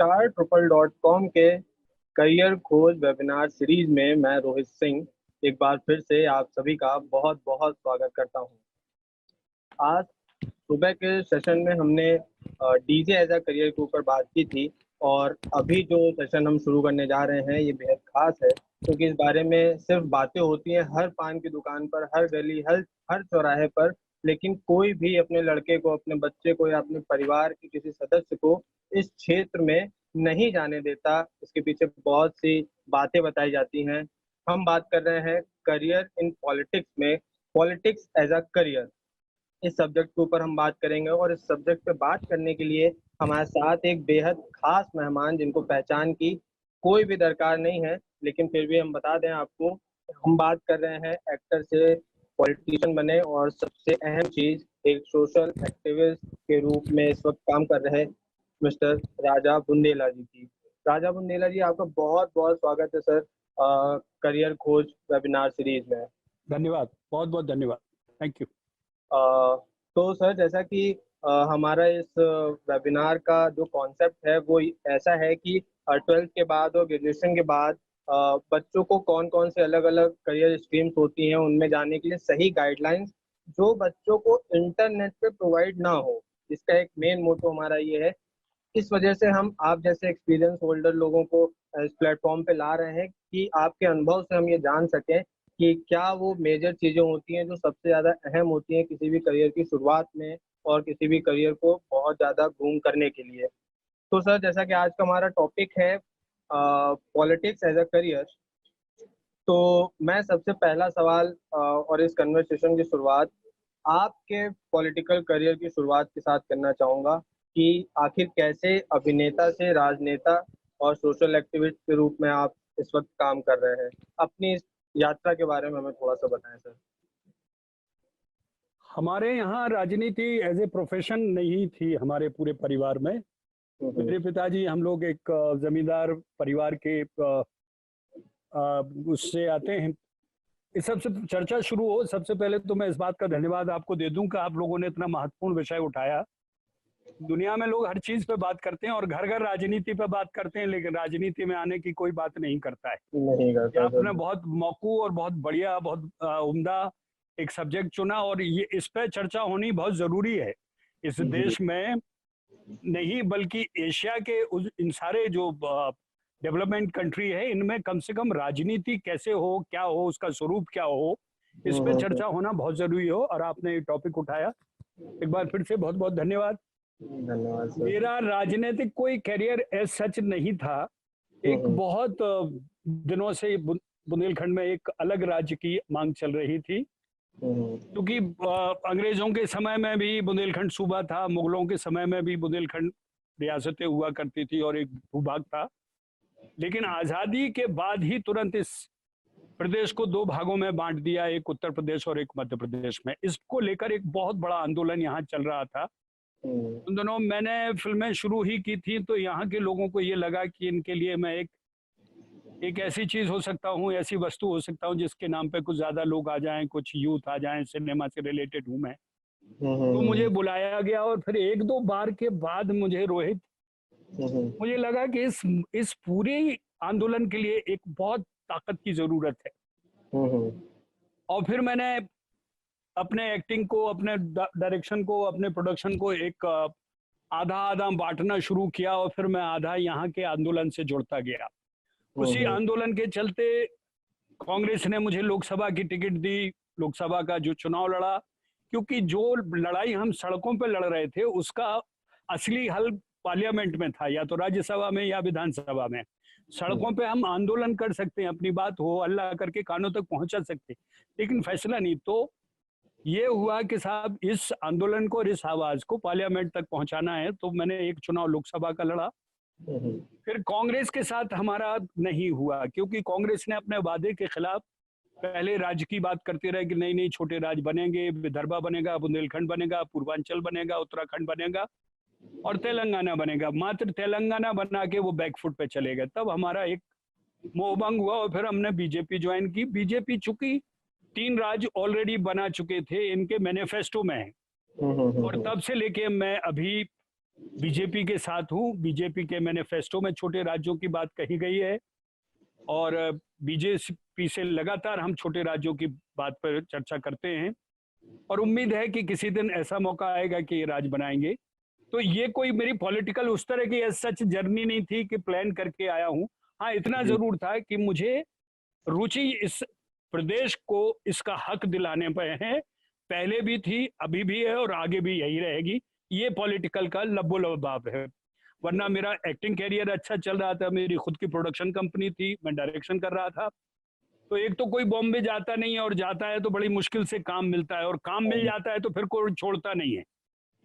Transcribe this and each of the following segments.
startruppl.com के career खोज webinar series में मैं रोहित सिंह एक बार फिर से आप सभी का बहुत बहुत स्वागत करता हूं। आज सुबह के सेशन में हमने डीजे एज अ करियर के ऊपर बात की थी और अभी जो सेशन हम शुरू करने जा रहे हैं ये बेहद खास है क्योंकि इस बारे में सिर्फ बातें होती हैं हर पान की दुकान पर, हर गली, हर चौराहे पर, लेकिन कोई भी अपने लड़के को, अपने बच्चे को या अपने परिवार के किसी सदस्य को इस क्षेत्र में नहीं जाने देता। इसके पीछे बहुत सी बातें बताई जाती हैं। हम बात कर रहे हैं करियर इन पॉलिटिक्स में, पॉलिटिक्स एज अ करियर। इस सब्जेक्ट के ऊपर हम बात करेंगे और इस सब्जेक्ट पे बात करने के लिए हमारे साथ एक बेहद खास मेहमान जिनको पहचान की कोई भी दरकार नहीं है, लेकिन फिर भी हम बता दें आपको, हम बात कर रहे हैं एक्टर से पॉलिटिशियन बने और सबसे अहम चीज एक सोशल एक्टिविस्ट के रूप में इस वक्त काम कर रहे मिस्टर राजा बुंदेला जी की। राजा बुंदेला जी, आपका बहुत बहुत स्वागत है सर करियर खोज वेबिनार सीरीज में। धन्यवाद, बहुत बहुत धन्यवाद, थैंक यू। तो सर, जैसा कि हमारा इस वेबिनार का जो कॉन्सेप्ट है वो ऐसा है कि 12th के बाद और ग्रेजुएशन के बाद बच्चों को कौन कौन से अलग अलग करियर स्ट्रीम्स होती हैं उनमें जाने के लिए सही गाइडलाइंस जो बच्चों को इंटरनेट पे प्रोवाइड ना हो, इसका एक मेन मोटो हमारा ये है। इस वजह से हम आप जैसे एक्सपीरियंस होल्डर लोगों को इस प्लेटफॉर्म पे ला रहे हैं कि आपके अनुभव से हम ये जान सकें कि क्या वो मेजर चीजें होती हैं जो सबसे ज्यादा अहम होती हैं किसी भी करियर की शुरुआत में और किसी भी करियर को बहुत ज्यादा ग्रूम करने के लिए। तो सर, जैसा कि आज का हमारा टॉपिक है पॉलिटिक्स एज अ करियर, तो मैं सबसे पहला सवाल और इस कन्वर्सेशन की शुरुआत आपके पॉलिटिकल करियर की शुरुआत के साथ करना चाहूँगा कि आखिर कैसे अभिनेता से राजनेता और सोशल एक्टिविस्ट के रूप में आप इस वक्त काम कर रहे हैं। अपनी इस यात्रा के बारे में हमें थोड़ा सा बताएं सर। हमारे यहाँ राजनीति एज ए प्रोफेशन नहीं थी हमारे पूरे परिवार में। मेरे पिताजी, हम लोग एक जमींदार परिवार के उससे आते हैं। इस सबसे चर्चा शुरू हो, सबसे पहले तो मैं इस बात का धन्यवाद आपको दे दूं कि आप लोगों ने इतना महत्वपूर्ण विषय उठाया। दुनिया में लोग हर चीज पे बात करते हैं और घर घर राजनीति पे बात करते हैं, लेकिन राजनीति में आने की कोई बात नहीं करता है। नहीं करता। आपने बहुत मौकू और बहुत बढ़िया, बहुत उम्दा एक सब्जेक्ट चुना और ये इस पे चर्चा होनी बहुत जरूरी है। इस देश में नहीं बल्कि एशिया के इन सारे जो डेवलपमेंट कंट्री है इनमें कम से कम राजनीति कैसे हो, क्या हो, उसका स्वरूप क्या हो, इस पे चर्चा होना बहुत जरूरी हो। और आपने ये टॉपिक उठाया, एक बार फिर से बहुत बहुत धन्यवाद। धन्यवाद सर। मेरा राजनीतिक कोई करियर एज सच नहीं था। एक बहुत दिनों से बुंदेलखंड में एक अलग राज्य की मांग चल रही थी, क्योंकि अंग्रेजों के समय में भी बुंदेलखंड सूबा था, मुगलों के समय में भी बुंदेलखंड रियासतें हुआ करती थी और एक भूभाग था। लेकिन आजादी के बाद ही तुरंत इस प्रदेश को दो भागों में बांट दिया, एक उत्तर प्रदेश और एक मध्य प्रदेश में। इसको लेकर एक बहुत बड़ा आंदोलन यहाँ चल रहा था। उन दोनों मैंने फिल्में शुरू ही की थी तो यहाँ के लोगों को ये लगा कि इनके लिए मैं एक ऐसी चीज हो सकता हूँ, ऐसी वस्तु हो सकता हूँ जिसके नाम पे कुछ ज्यादा लोग आ जाएं, कुछ यूथ आ जाएं, सिनेमा से रिलेटेड हूँ मैं। तो मुझे बुलाया गया और फिर एक दो बार के बाद मुझे रोहित, मुझे लगा कि इस पूरे आंदोलन के लिए एक बहुत ताकत की जरूरत है। और फिर मैंने अपने एक्टिंग को, अपने डायरेक्शन को, अपने प्रोडक्शन को एक आधा आधा बांटना शुरू किया और फिर मैं आधा यहाँ के आंदोलन से जुड़ता गया। उसी आंदोलन के चलते कांग्रेस ने मुझे लोकसभा की टिकट दी, लोकसभा का जो चुनाव लड़ा, क्योंकि जो लड़ाई हम सड़कों पर लड़ रहे थे उसका असली हल पार्लियामेंट में था, या तो राज्यसभा में या विधानसभा में। सड़कों पे हम आंदोलन कर सकते हैं, अपनी बात हो हल्ला करके कानों तक पहुंचा सकते, लेकिन फैसला नहीं। तो ये हुआ कि साहब इस आंदोलन को और इस आवाज को पार्लियामेंट तक पहुंचाना है, तो मैंने एक चुनाव लोकसभा का लड़ा। फिर कांग्रेस के साथ हमारा नहीं हुआ, क्योंकि कांग्रेस ने अपने वादे के खिलाफ पहले राज्य की बात करते रहे कि नहीं नहीं छोटे राज्य बनेंगे, विदर्भा बनेगा, बुंदेलखंड बनेगा, पूर्वांचल बनेगा, उत्तराखंड बनेगा और तेलंगाना बनेगा। मात्र तेलंगाना बना के वो बैकफुट पे चले गए। तब हमारा एक मोहभंग हुआ और फिर हमने बीजेपी ज्वाइन की। बीजेपी चूंकि 3 राज्य ऑलरेडी बना चुके थे, इनके मैनिफेस्टो में है, और तब से लेके मैं अभी बीजेपी के साथ हूँ। बीजेपी के मैनिफेस्टो में छोटे राज्यों की बात कही गई है और बीजेपी से लगातार हम छोटे राज्यों की बात पर चर्चा करते हैं और उम्मीद है कि किसी दिन ऐसा मौका आएगा कि ये राज बनाएंगे। तो ये कोई मेरी पॉलिटिकल उस तरह की सच जर्नी नहीं थी कि प्लान करके आया हूँ। हाँ, इतना जी। जरूर था कि मुझे रुचि इस प्रदेश को इसका हक दिलाने पर है, पहले भी थी, अभी भी है और आगे भी यही रहेगी। ये पॉलिटिकल का लबो-लबाब है। वरना मेरा एक्टिंग करियर अच्छा चल रहा था, मेरी खुद की प्रोडक्शन कंपनी थी, मैं डायरेक्शन कर रहा था। तो एक तो कोई बॉम्बे जाता नहीं है और जाता है तो बड़ी मुश्किल से काम मिलता है और काम मिल जाता है तो फिर कोई छोड़ता नहीं है।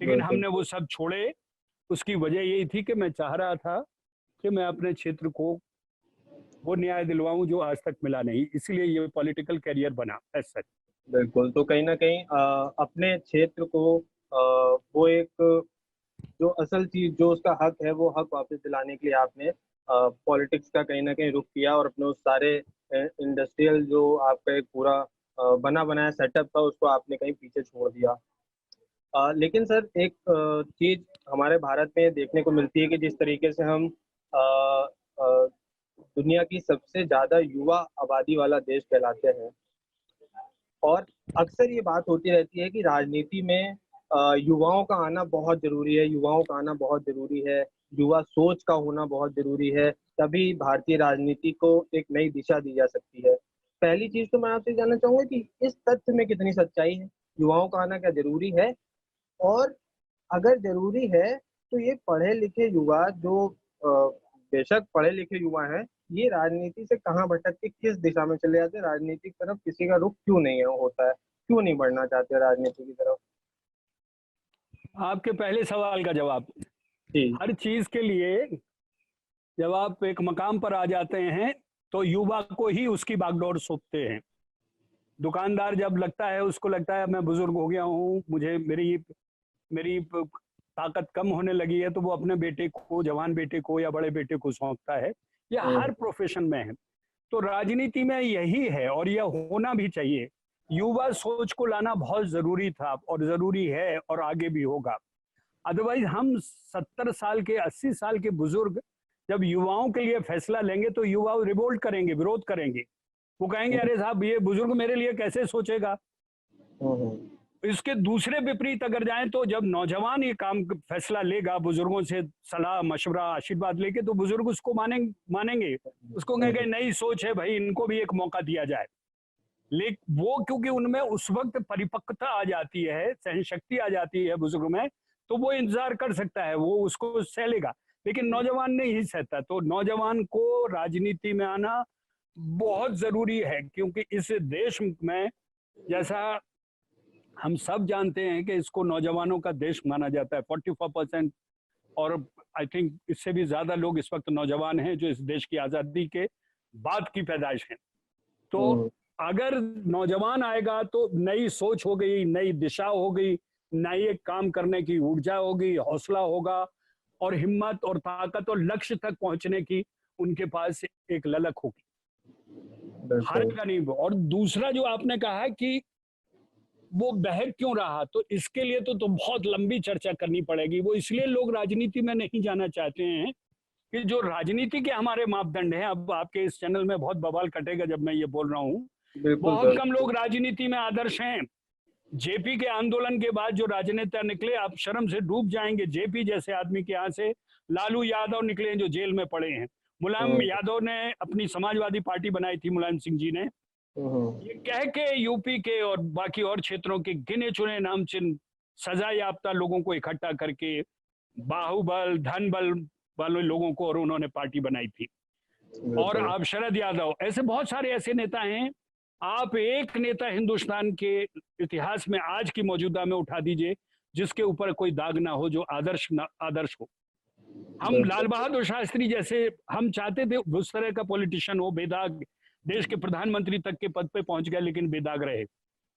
लेकिन बिल्कुल। हमने वो सब छोड़े, उसकी वजह यही थी कि मैं चाह रहा था कि मैं अपने क्षेत्र को वो न्याय दिलवाऊँ जो आज तक मिला नहीं, इसीलिए ये पॉलिटिकल करियर बना एज़ सच। बिल्कुल, तो कहीं न कहीं अपने क्षेत्र को वो एक जो असल चीज़ जो उसका हक है, वो हक वापस दिलाने के लिए आपने पॉलिटिक्स का कहीं न कहीं रुख किया और अपने उस सारे इंडस्ट्रियल जो आपका एक पूरा बना-बनाया सेटअप था, उसको आपने कहीं पीछे छोड़ दिया। लेकिन सर एक चीज़ हमारे भारत में देखने को मिलती है कि जिस तरीके से हम अ अ, दुनिया की सबसे ज़्यादा युवा आबादी वाला देश कहलाते हैं और अक्सर ये बात होती रहती है कि राजनीति में युवाओं का आना बहुत ज़रूरी है, युवाओं का आना बहुत ज़रूरी है, युवा सोच का होना बहुत ज़रूरी है, तभी भारतीय राजनीति को एक नई दिशा दी जा सकती है। पहली चीज़ तो मैं आपसे जानना चाहूँगा कि इस तथ्य में कितनी सच्चाई है? युवाओं का आना क्या ज़रूरी है? और अगर ज़रूरी है, तो ये पढ़े-लिखे युवा जो अ, बेशक पढ़े-लिखे युवा हैं, ये राजनीति से कहाँ भटक के किस दिशा में चले जाते हैं? राजनीति की तरफ किसी का रुख क्यों नहीं है होता है? क्यों नहीं बढ़ना चाहते राजनीति की तरफ? आपके पहले सवाल का जवाब, जी। हर चीज़ के लिए जब आप एक मकाम पर आ जाते हैं, तो युवा को ही उसकी बागडोर सौंपते हैं। दुकानदार जब लगता है उसको लगता है मैं बुजुर्ग हो गया हूँ, मुझे मेरी मेरी ताकत कम होने लगी है, तो वो अपने बेटे को, जवान बेटे को या बड़े बेटे को सौंपता है। ये हुँ, हर प्रोफेशन में है। तो राजनीति में यही है और यह होना भी चाहिए। युवा सोच को लाना बहुत जरूरी था और जरूरी है और आगे भी होगा। अदरवाइज हम 70 साल के, 80 साल के बुजुर्ग जब युवाओं के लिए फैसला लेंगे तो युवा रिवोल्ट करेंगे, विरोध करेंगे। वो कहेंगे हुँ, अरे साहब ये बुजुर्ग मेरे लिए कैसे सोचेगा। हुँ, हुँ। इसके दूसरे विपरीत अगर जाएं तो जब नौजवान ये काम फैसला लेगा बुजुर्गों से सलाह मशवरा आशीर्वाद लेके, तो बुजुर्ग उसको मानेंगे। उसको हुँ, कहेंगे हुँ। नई सोच है भाई, इनको भी एक मौका दिया जाए। लेकिन वो क्योंकि उनमें उस वक्त परिपक्वता आ जाती है, सहनशक्ति आ जाती है बुजुर्ग में, तो वो इंतजार कर सकता है, वो उसको सह लेगा। लेकिन नौजवान नहीं सहता, तो नौजवान को राजनीति में आना बहुत जरूरी है, क्योंकि इस देश में, जैसा हम सब जानते हैं कि इसको नौजवानों का देश माना जाता है, 44%। और आई थिंक इससे भी ज्यादा लोग इस वक्त नौजवान हैं जो इस देश की आजादी के बाद की पैदाइश हैं। तो हुँ, अगर नौजवान आएगा तो नई सोच हो गई, नई दिशा हो गई, नई एक काम करने की ऊर्जा होगी, हौसला होगा और हिम्मत और ताकत और लक्ष्य तक पहुंचने की उनके पास एक ललक होगी। बिल्कुल। हारेगा नहीं वो। और दूसरा जो आपने कहा है कि वो बहक क्यों रहा, तो इसके लिए तो बहुत लंबी चर्चा करनी पड़ेगी। वो इसलिए लोग राजनीति में नहीं जाना चाहते हैं कि जो राजनीति के हमारे मापदंड हैं, अब आपके इस चैनल में बहुत बवाल कटेगा जब मैं ये बोल रहा हूँ, बिल्कुल, बहुत कम बिल्कुल। लोग राजनीति में आदर्श हैं। जेपी के आंदोलन के बाद जो राजनेता निकले, आप शर्म से डूब जाएंगे। जेपी जैसे आदमी के यहाँ से लालू यादव निकले हैं जो जेल में पड़े हैं। मुलायम हुँ, यादव ने अपनी समाजवादी पार्टी बनाई थी, मुलायम सिंह जी ने। हुँ, ये हुँ। कह के यूपी के और बाकी और क्षेत्रों के गिने चुने नामचीन सजा याफ्ता लोगों को इकट्ठा करके बाहुबल धन बल वाले लोगों को और उन्होंने पार्टी बनाई थी। और बिल्कुल। आप शरद यादव, ऐसे बहुत सारे ऐसे नेता हैं। आप एक नेता हिंदुस्तान के इतिहास में आज की मौजूदा में उठा दीजिए जिसके ऊपर कोई दाग ना हो, जो आदर्श हो। हम लाल बिल्कुल। बहादुर शास्त्री जैसे, हम चाहते थे उस तरह का पॉलिटिशियन हो, बेदाग देश के प्रधानमंत्री तक के पद पे पहुंच गया लेकिन बेदाग रहे।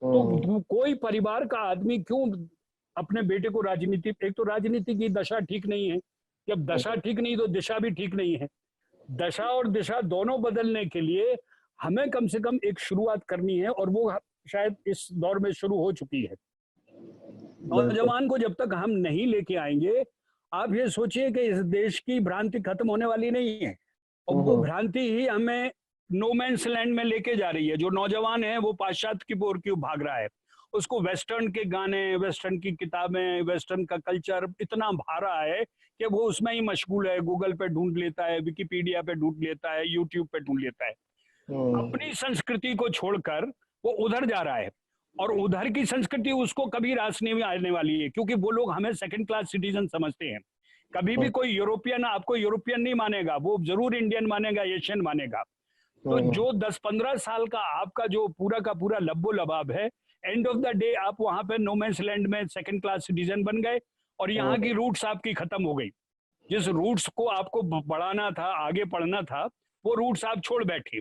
तो हुँ, कोई परिवार का आदमी क्यों अपने बेटे को राजनीति, एक तो राजनीति की दशा ठीक नहीं है, जब हुँ, दशा ठीक नहीं तो दिशा भी ठीक नहीं है। दशा और दिशा दोनों बदलने के लिए हमें कम से कम एक शुरुआत करनी है और वो शायद इस दौर में शुरू हो चुकी है। बिल्कुल। नौजवान को जब तक हम नहीं लेके आएंगे आप ये सोचिए कि इस देश की भ्रांति खत्म होने वाली नहीं है, और वो भ्रांति ही हमें नो मैंस लैंड में लेके जा रही है। जो नौजवान है वो पाश्चात्य की ओर क्यों भाग रहा है, उसको वेस्टर्न के गाने, वेस्टर्न की किताबें, वेस्टर्न का कल्चर इतना भा रहा है कि वो उसमें ही मशगूल है। गूगल पे ढूंढ लेता है, विकिपीडिया पे ढूंढ लेता है, यूट्यूब पे ढूंढ लेता है। अपनी संस्कृति को छोड़कर वो उधर जा रहा है, और उधर की संस्कृति उसको कभी रास नहीं आने वाली है, क्योंकि वो लोग हमें सेकंड क्लास सिटीजन समझते हैं। कभी भी कोई यूरोपियन आपको यूरोपियन नहीं मानेगा, वो जरूर इंडियन मानेगा, एशियन मानेगा। तो जो 10-15 साल का आपका जो पूरा का पूरा लब्बो लबाब है, एंड ऑफ द डे आप वहां पे नो मैंस लैंड में सेकंड क्लास सिटीजन बन गए, और यहाँ की रूट्स आपकी खत्म हो गई। जिस रूट्स को आपको बढ़ाना था, आगे पढ़ना था, वो रूट्स आप छोड़ बैठे।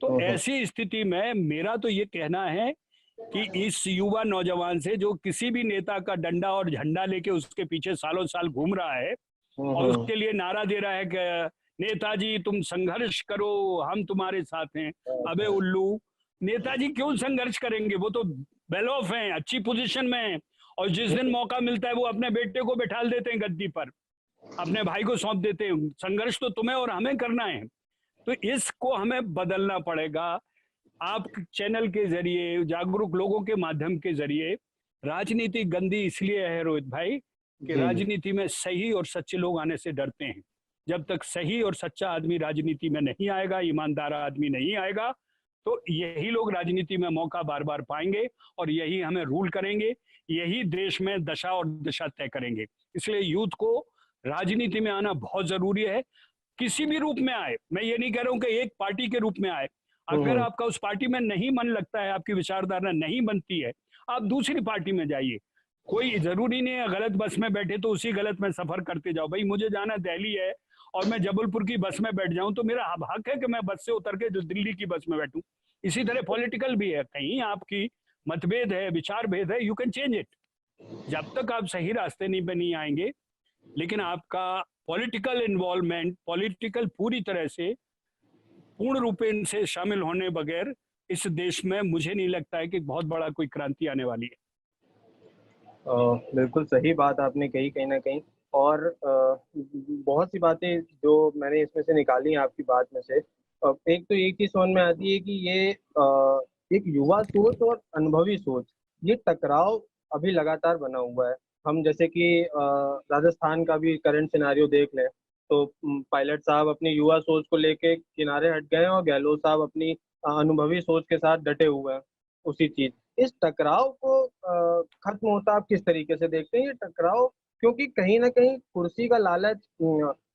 तो ऐसी स्थिति में मेरा तो ये कहना है कि इस युवा नौजवान से, जो किसी भी नेता का डंडा और झंडा लेके उसके पीछे सालों साल घूम रहा है और उसके लिए नारा दे रहा है कि नेताजी तुम संघर्ष करो, हम तुम्हारे साथ हैं। अबे उल्लू, नेताजी क्यों संघर्ष करेंगे? वो तो वेल ऑफ हैं, अच्छी पोजीशन में हैं, और जिस दिन मौका मिलता है वो अपने बेटे को बैठाल देते हैं गद्दी पर, अपने भाई को सौंप देते हैं। संघर्ष तो तुम्हें और हमें करना है। तो इसको हमें बदलना पड़ेगा। आप चैनल के जरिए, जागरूक लोगों के माध्यम के जरिए। राजनीति गंदी इसलिए है रोहित भाई कि राजनीति में सही और सच्चे लोग आने से डरते हैं। जब तक सही और सच्चा आदमी राजनीति में नहीं आएगा, ईमानदार आदमी नहीं आएगा, तो यही लोग राजनीति में मौका बार बार पाएंगे और यही हमें रूल करेंगे, यही देश में दशा और दिशा तय करेंगे। इसलिए यूथ को राजनीति में आना बहुत जरूरी है, किसी भी रूप में आए। मैं ये नहीं कह रहा हूं कि एक पार्टी के रूप में आए। अगर आपका उस पार्टी में नहीं मन लगता है, आपकी विचारधारा नहीं बनती है, आप दूसरी पार्टी में जाइए। कोई जरूरी नहीं है गलत बस में बैठे तो उसी गलत में सफर करते जाओ। भाई मुझे जाना दिल्ली है और मैं जबलपुर की बस में बैठ जाऊं तो मेरा हक है कि मैं बस से उतर के दिल्ली की बस में बैठूं। इसी तरह पॉलिटिकल भी है, कहीं आपकी मतभेद है, विचार भेद है, यू कैन चेंज इट। जब तक आप सही रास्ते नहीं आएंगे, लेकिन आपका पॉलिटिकल इन्वॉल्वमेंट, पॉलिटिकल पूरी तरह से पूर्ण रूपेण से शामिल होने बगैर इस देश में मुझे नहीं लगता है कि बहुत बड़ा कोई क्रांति आने वाली है। बिल्कुल सही बात आपने कही कहीं ना कहीं, और बहुत सी बातें जो मैंने इसमें से निकाली आपकी बात में से, एक तो एक चीज समझ में आती है कि ये एक युवा सोच और अनुभवी सोच, ये टकराव अभी लगातार बना हुआ है। हम जैसे कि राजस्थान का भी करंट सिनारियो देख लें तो पायलट साहब अपनी युवा सोच को लेके किनारे हट गए और गहलोत साहब अपनी अनुभवी सोच के साथ डटे हुए हैं उसी चीज। इस टकराव को खत्म होता आप किस तरीके से देखते हैं ये टकराव? क्योंकि कहीं ना कहीं कुर्सी का लालच,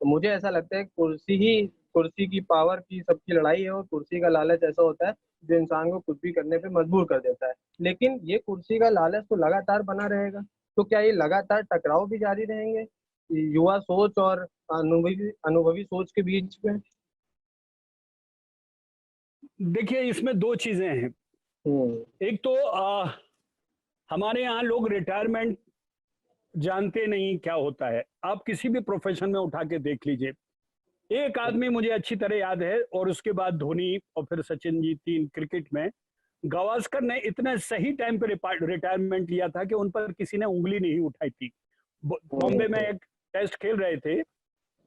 मुझे ऐसा लगता है कुर्सी की पावर की सबकी लड़ाई है, और कुर्सी का लालच ऐसा होता है जो इंसान को कुछ भी करने पे मजबूर कर देता है। लेकिन ये कुर्सी का लालच तो लगातार बना रहेगा, तो क्या ये लगातार टकराव भी जारी रहेंगे युवा सोच और अनुभवी सोच के बीच में? देखिए, इसमें दो चीजें हैं। एक तो हमारे यहाँ लोग रिटायरमेंट जानते नहीं क्या होता है। आप किसी भी प्रोफेशन में उठा के देख लीजिए। एक आदमी मुझे अच्छी तरह याद है, और उसके बाद धोनी और फिर सचिन जी, तीन क्रिकेट में। गावस्कर ने इतने सही टाइम पे रिटायरमेंट लिया था कि उन पर किसी ने उंगली नहीं उठाई थी। बॉम्बे में एक टेस्ट खेल रहे थे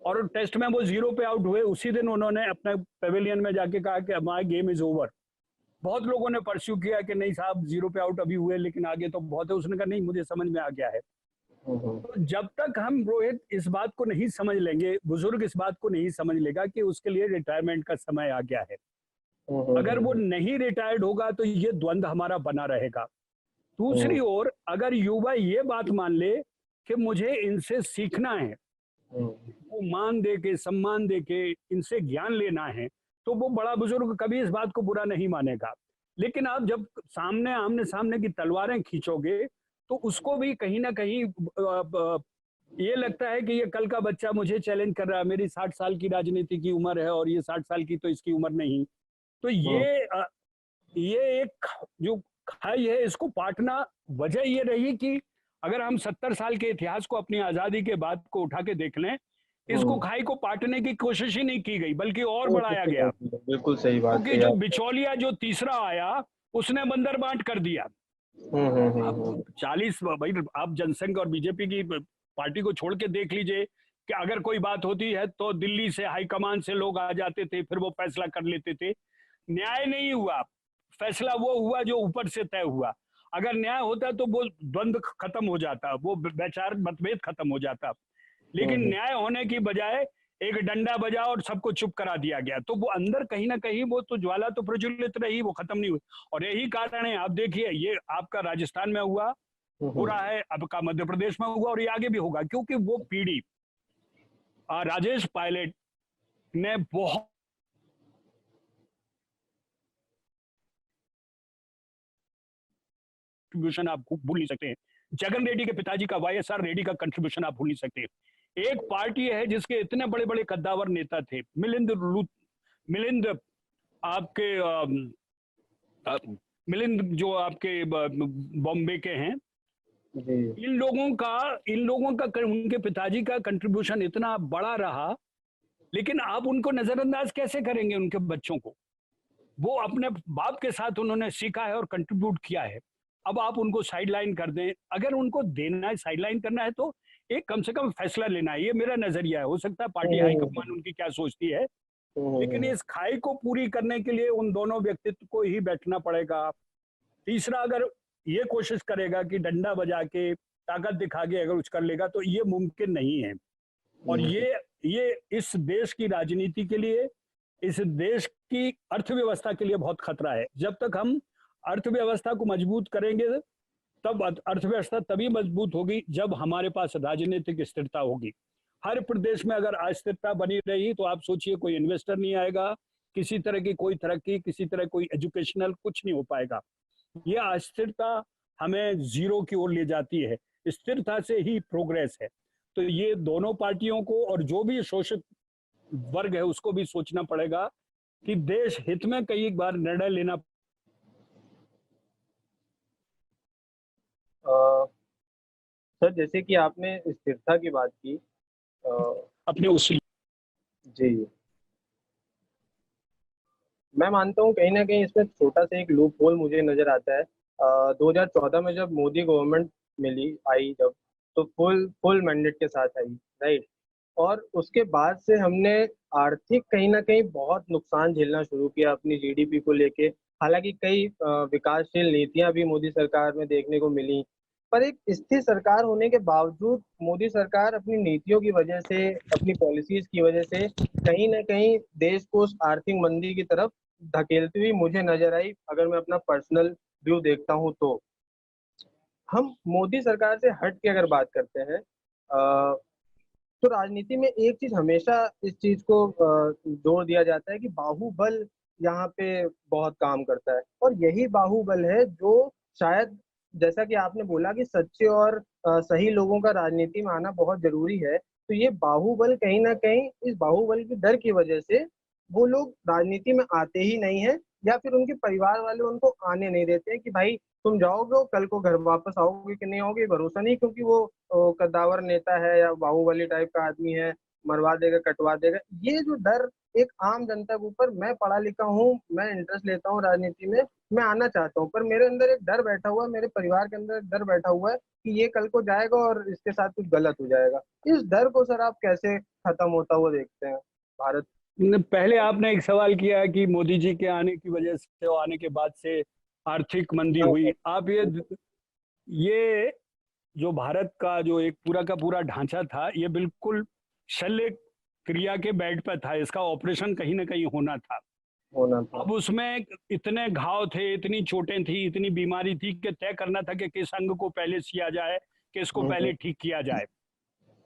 और टेस्ट में वो 0 पे आउट हुए। उसी दिन उन्होंने अपने पेविलियन में जाके कहा कि माय गेम इज ओवर। बहुत लोगों ने परस्यू किया कि नहीं साहब 0 पे आउट अभी हुए, लेकिन आगे तो बहुत है। उसने कहा नहीं, मुझे समझ में आ गया है। तो जब तक हम रोहित इस बात को नहीं समझ लेंगे, बुजुर्ग इस बात को नहीं समझ लेगा कि उसके लिए रिटायरमेंट का समय आ गया है, अगर वो नहीं रिटायर्ड होगा तो ये द्वंद्व हमारा बना रहेगा। दूसरी ओर अगर युवा ये बात मान ले कि मुझे इनसे सीखना है, वो मान दे के, सम्मान दे के इनसे ज्ञान लेना है, तो वो बड़ा बुजुर्ग कभी इस बात को बुरा नहीं मानेगा। लेकिन आप जब सामने आमने सामने की तलवारें खींचोगे तो उसको भी कहीं ना कहीं ये लगता है कि ये कल का बच्चा मुझे चैलेंज कर रहा है, मेरी 60 साल की राजनीति की उम्र है और ये 60 साल की तो इसकी उम्र नहीं। तो ये एक जो खाई है, इसको पाटना वजह ये रही कि अगर हम 70 साल के इतिहास को, अपनी आजादी के बाद को उठा के देख लें, इसको खाई को पाटने की कोशिश ही नहीं की गई, बल्कि और बढ़ाया गया। बिल्कुल सही बात। क्योंकि जो बिचौलिया जो तीसरा आया उसने बंदर बांट कर दिया। 40 भाई, आप जनसंघ और बीजेपी की पार्टी को छोड़ के देख लीजिए कि अगर कोई बात होती है तो दिल्ली से हाईकमान से लोग आ जाते थे, फिर वो फैसला कर लेते थे। न्याय नहीं हुआ, फैसला वो हुआ जो ऊपर से तय हुआ। अगर न्याय होता तो वो द्वंद्व खत्म हो जाता, वो वैचार मतभेद खत्म हो जाता। लेकिन न्याय होने की बजाय एक डंडा बजा और सबको चुप करा दिया गया, तो वो अंदर कहीं ना कहीं वो तो ज्वाला तो प्रज्वलित रही, वो खत्म नहीं हुई। और यही कारण है, आप देखिए ये आपका राजस्थान में हुआ, हो रहा है, आपका मध्य प्रदेश में हुआ, और ये आगे भी होगा, क्योंकि वो पीढ़ी राजेश पायलट ने बहुत कंट्रीब्यूशन आप भूल नहीं सकते हैं। जगन रेड्डी के पिताजी का, वाईएसआर रेड्डी का कंट्रीब्यूशन आप भूल नहीं सकते। एक पार्टी है जिसके इतने बड़े बड़े कद्दावर नेता थे, मिलिंद आपके मिलिंद जो आपके बॉम्बे के हैं, इन लोगों का उनके पिताजी का कंट्रीब्यूशन इतना बड़ा रहा, लेकिन आप उनको नजरअंदाज कैसे करेंगे? उनके बच्चों को वो अपने बाप के साथ उन्होंने सीखा है और कंट्रीब्यूट किया है, अब आप उनको साइडलाइन कर दें। अगर उनको देना है, साइडलाइन करना है, तो एक कम से कम फैसला लेना है। ये मेरा नजरिया है, हो सकता है पार्टी हाईकमान उनकी क्या सोचती है, लेकिन इस खाई को पूरी करने के लिए उन दोनों व्यक्तित्व को ही बैठना पड़ेगा। तीसरा, अगर ये कोशिश करेगा कि डंडा बजा के ताकत दिखा के अगर कुछ कर लेगा, तो ये मुमकिन नहीं है। और ये इस देश की राजनीति के लिए, इस देश की अर्थव्यवस्था के लिए बहुत खतरा है। जब तक हम अर्थव्यवस्था को मजबूत करेंगे, तब अर्थव्यवस्था तभी मजबूत होगी जब हमारे पास राजनीतिक स्थिरता होगी। हर प्रदेश में अगर अस्थिरता बनी रही, तो आप सोचिए कोई इन्वेस्टर नहीं आएगा, किसी तरह की कोई तरक्की, किसी तरह कोई एजुकेशनल कुछ नहीं हो पाएगा। ये अस्थिरता हमें जीरो की ओर ले जाती है, स्थिरता से ही प्रोग्रेस है। तो ये दोनों पार्टियों को और जो भी शोषित वर्ग है उसको भी सोचना पड़ेगा कि देश हित में कई बार निर्णय लेना। सर, जैसे कि आपने स्थिरता की बात की, अपने उस जी, मैं मानता हूँ कहीं ना कहीं इसमें छोटा सा एक लूप होल मुझे नजर आता है। 2014 में जब मोदी गवर्नमेंट मिली आई, जब तो फुल फुल मैंडेट के साथ आई, राइट। और उसके बाद से हमने आर्थिक कहीं ना कहीं बहुत नुकसान झेलना शुरू किया अपनी जीडीपी को लेके। हालांकि कई विकासशील नीतियां भी मोदी सरकार में देखने को मिली, पर एक स्थिर सरकार होने के बावजूद मोदी सरकार अपनी नीतियों की वजह से, अपनी पॉलिसीज की वजह से कहीं ना कहीं देश को उस आर्थिक मंदी की तरफ धकेलती हुई मुझे नजर आई। अगर मैं अपना पर्सनल व्यू देखता हूं, तो हम मोदी सरकार से हट के अगर बात करते हैं, तो राजनीति में एक चीज हमेशा इस चीज को जोर दिया जाता है कि बाहुबल यहाँ पे बहुत काम करता है, और यही बाहुबल है जो शायद, जैसा कि आपने बोला कि सच्चे और सही लोगों का राजनीति में आना बहुत जरूरी है, तो ये बाहुबल कहीं ना कहीं, इस बाहुबल की डर की वजह से वो लोग राजनीति में आते ही नहीं है, या फिर उनके परिवार वाले उनको आने नहीं देते हैं कि भाई तुम जाओगे और कल को घर वापस आओगे कि नहीं आओगे, भरोसा नहीं, क्योंकि वो कद्दावर नेता है या बाहुबली टाइप का आदमी है, मरवा देगा, कटवा देगा। ये जो डर एक आम जनता के ऊपर, मैं पढ़ा लिखा हूँ, मैं इंटरेस्ट लेता हूँ राजनीति में, मैं आना चाहता हूँ, पर मेरे अंदर एक डर बैठा हुआ है, मेरे परिवार के अंदर एक डर बैठा हुआ है कि ये कल को जाएगा और इसके साथ कुछ गलत हो जाएगा। इस डर को सर आप कैसे खत्म होता हुआ देखते हैं भारत? पहले आपने एक सवाल किया कि मोदी जी के आने की वजह से, आने के बाद से आर्थिक मंदी हुई। आप ये जो भारत का जो एक पूरा का पूरा ढांचा था, ये बिल्कुल शल्य क्रिया के बेड पर था, इसका ऑपरेशन कहीं ना कहीं होना था। अब उसमें इतने घाव थे, इतनी चोटें थी, इतनी बीमारी थी कि तय करना था कि किस अंग को पहले सिया जाए, किसको पहले ठीक किया जाए।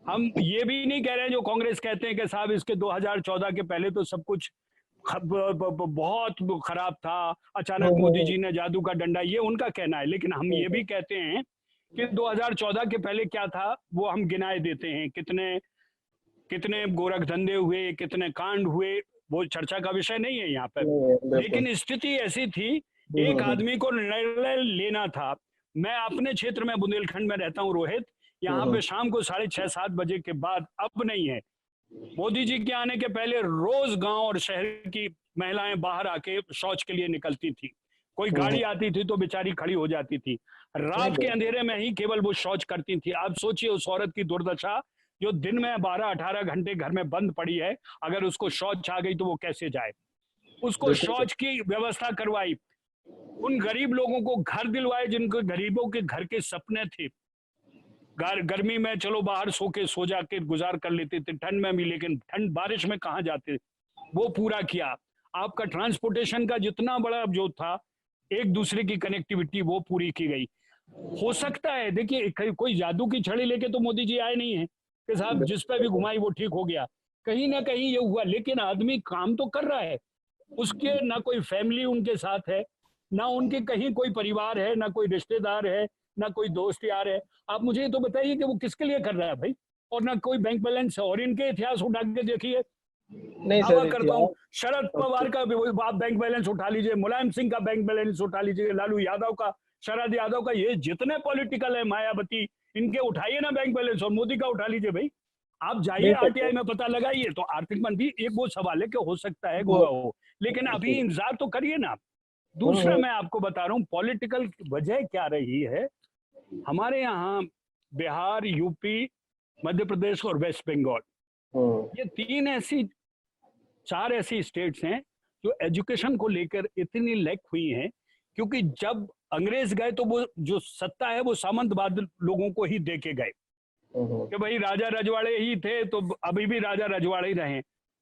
हम ये भी नहीं कह रहे हैं जो कांग्रेस कहते हैं कि साहब इसके 2014 के पहले तो सब कुछ बहुत खराब था, अचानक मोदी जी ने जादू का डंडा, ये उनका कहना है। लेकिन हम ये भी कहते हैं कि 2014 के पहले क्या था वो हम गिनाए देते हैं, कितने कितने गोरख धंधे हुए, कितने कांड हुए, वो चर्चा का विषय नहीं है यहाँ पर। लेकिन स्थिति ऐसी थी, एक आदमी को निर्णय लेना था। मैं अपने क्षेत्र में बुंदेलखंड में रहता हूँ रोहित, यहाँ पे शाम को 6:30-7 बजे के बाद अब नहीं है। मोदी जी के आने के पहले रोज गांव और शहर की महिलाएं बाहर आके शौच के लिए निकलती थी, कोई गाड़ी आती थी तो बेचारी खड़ी हो जाती थी। रात के अंधेरे में ही केवल वो शौच करती थी। आप सोचिए उस औरत की दुर्दशा, जो दिन में 12-18 घंटे घर में बंद पड़ी है, अगर उसको शौच आ गई तो वो कैसे जाए। उसको शौच की व्यवस्था करवाई, उन गरीब लोगों को घर दिलवाए जिनको गरीबों के घर के सपने थे। गर्मी में चलो बाहर सो जाके गुजार कर लेते थे, ठंड में भी, लेकिन ठंड बारिश में कहाँ जाते, वो पूरा किया। आपका ट्रांसपोर्टेशन का जितना बड़ा जो था, एक दूसरे की कनेक्टिविटी, वो पूरी की गई। हो सकता है, देखिए कोई जादू की छड़ी लेके तो मोदी जी आए नहीं है कि साहब जिस पे भी घुमाई वो ठीक हो गया। कहीं ना कहीं ये हुआ, लेकिन आदमी काम तो कर रहा है। उसके ना कोई फैमिली उनके साथ है, ना उनके कहीं कोई परिवार है, ना कोई रिश्तेदार है, ना कोई दोस्त यार है। आप मुझे ये तो बताइए कि वो किसके लिए कर रहा है भाई, और ना कोई बैंक बैलेंस है। और इनके इतिहास उठा के देखिए, नहीं दावा सर, करता हूँ, इतिहास। शरद पवार का आप बैंक बैलेंस उठा लीजिए, मुलायम सिंह का बैंक बैलेंस उठा लीजिए, लालू यादव का, शरद यादव का, ये जितने पॉलिटिकल है, मायावती, इनके उठाइए ना बैंक बैलेंस, और मोदी का उठा लीजिए भाई। आप जाइए नहीं आरटीआई सर, में पता लगाइए। तो आर्थिक मंदी एक वो सवाल है कि हो सकता है वो हुआ हो, लेकिन अभी इंतजार तो करिए ना। दूसरा मैं आपको बता रहा हूँ पॉलिटिकल वजह क्या रही है। हमारे यहाँ बिहार, यूपी, मध्य प्रदेश और वेस्ट बंगाल, ये चार ऐसी स्टेट्स हैं जो एजुकेशन को लेकर इतनी लैक हुई हैं, क्योंकि जब अंग्रेज गए तो वो जो सत्ता है वो सामंतवाद लोगों को ही दे के गए कि भाई राजा रजवाड़े ही थे तो अभी भी राजा रजवाड़े ही रहे।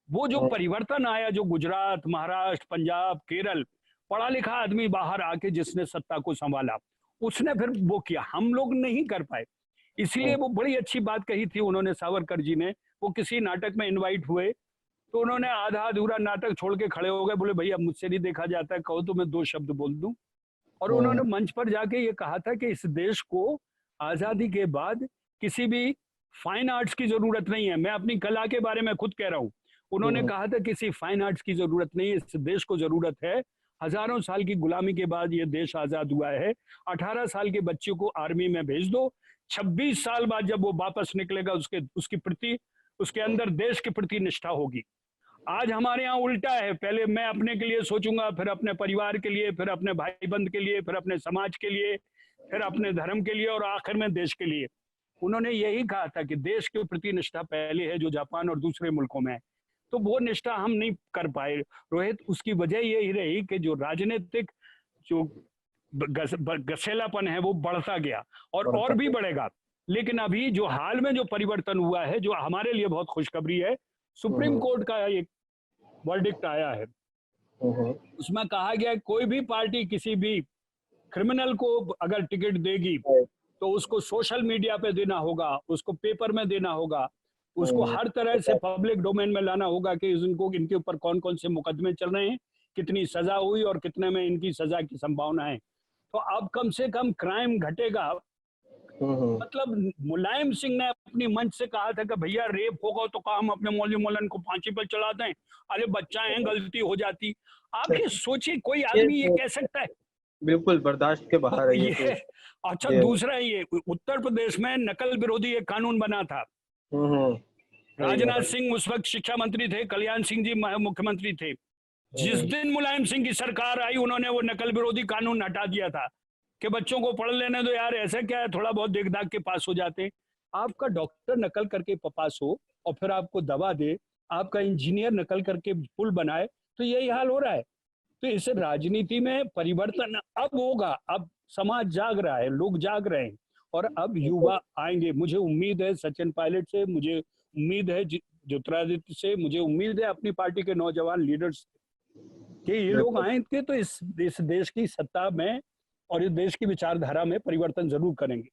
वो जो परिवर्तन आया, जो गुजरात, महाराष्ट्र, पंजाब, केरल, पढ़ा लिखा आदमी बाहर आके जिसने सत्ता को संभाला, उसने फिर वो किया, हम लोग नहीं कर पाए। इसलिए वो बड़ी अच्छी बात कही थी उन्होंने, सावरकर जी ने। वो किसी नाटक में इनवाइट हुए तो उन्होंने आधा अधूरा नाटक छोड़ के खड़े हो गए, बोले भैया मुझसे नहीं देखा जाता है, कहो तो मैं 2 शब्द बोल दूं। और उन्होंने मंच पर जाके ये कहा था कि इस देश को आजादी के बाद किसी भी फाइन आर्ट्स की जरूरत नहीं है। मैं अपनी कला के बारे में खुद कह रहा हूं। उन्होंने कहा था किसी फाइन आर्ट्स की जरूरत नहीं है, इस देश को जरूरत है, हजारों साल की गुलामी के बाद ये देश आजाद हुआ है, 18 साल के बच्चे को आर्मी में भेज दो, 26 साल बाद जब वो वापस निकलेगा उसकी प्रति, उसके अंदर देश के प्रति निष्ठा होगी। आज हमारे यहाँ उल्टा है, पहले मैं अपने के लिए सोचूंगा, फिर अपने परिवार के लिए, फिर अपने भाई बंद के लिए, फिर अपने समाज के लिए, फिर अपने धर्म के लिए, और आखिर में देश के लिए। उन्होंने यही कहा था कि देश के प्रति निष्ठा पहले है, जो जापान और दूसरे मुल्कों में है। तो वो निष्ठा हम नहीं कर पाए रोहित। उसकी वजह यही रही कि जो राजनीतिक जो गसेलापन है वो बढ़ता गया, और भी बढ़ेगा। लेकिन अभी जो हाल में जो परिवर्तन हुआ है, जो हमारे लिए बहुत खुशखबरी है, सुप्रीम कोर्ट का एक वर्डिक्ट आया है। उसमें कहा गया कोई भी पार्टी किसी भी क्रिमिनल को अगर टिकट देगी तो उसको सोशल मीडिया पे देना होगा, उसको पेपर में देना होगा, उसको हर तरह से पब्लिक डोमेन में लाना होगा कि इनके ऊपर कौन कौन से मुकदमे चल रहे हैं, कितनी सजा हुई और कितने में इनकी सजा की संभावना है। तो अब कम से कम क्राइम घटेगा। मतलब मुलायम सिंह ने अपनी मंच से कहा था कि भैया रेप होगा तो हम अपने मौलवी मौलाना को फांसी पर चढ़ा दें, अरे बच्चा है, गलती हो जाती। आप ये सोचिए, कोई आदमी ये कह सकता है? बिल्कुल बर्दाश्त के बाहर है ये। अच्छा, दूसरा ये उत्तर प्रदेश में नकल विरोधी एक कानून बना था। राजनाथ सिंह उस वक्त शिक्षा मंत्री थे, कल्याण सिंह जी मुख्यमंत्री थे। जिस दिन मुलायम सिंह की सरकार आई, उन्होंने वो नकल विरोधी कानून हटा दिया था कि बच्चों को पढ़ लेने दो यार, ऐसा क्या है, थोड़ा बहुत देख दाख के पास हो जाते। आपका डॉक्टर नकल करके पास हो और फिर आपको दवा दे, आपका इंजीनियर नकल करके पुल बनाए, तो यही हाल हो रहा है। तो इस राजनीति में परिवर्तन अब होगा। अब समाज जाग रहा है, लोग जाग रहे हैं, और अब युवा आएंगे। मुझे उम्मीद है सचिन पायलट से, मुझे उम्मीद है ज्योतिरादित्य से, मुझे उम्मीद है अपनी पार्टी के नौजवान लीडर्स कि ये लोग आएंगे तो इस देश की सत्ता में और इस देश की विचारधारा में परिवर्तन जरूर करेंगे।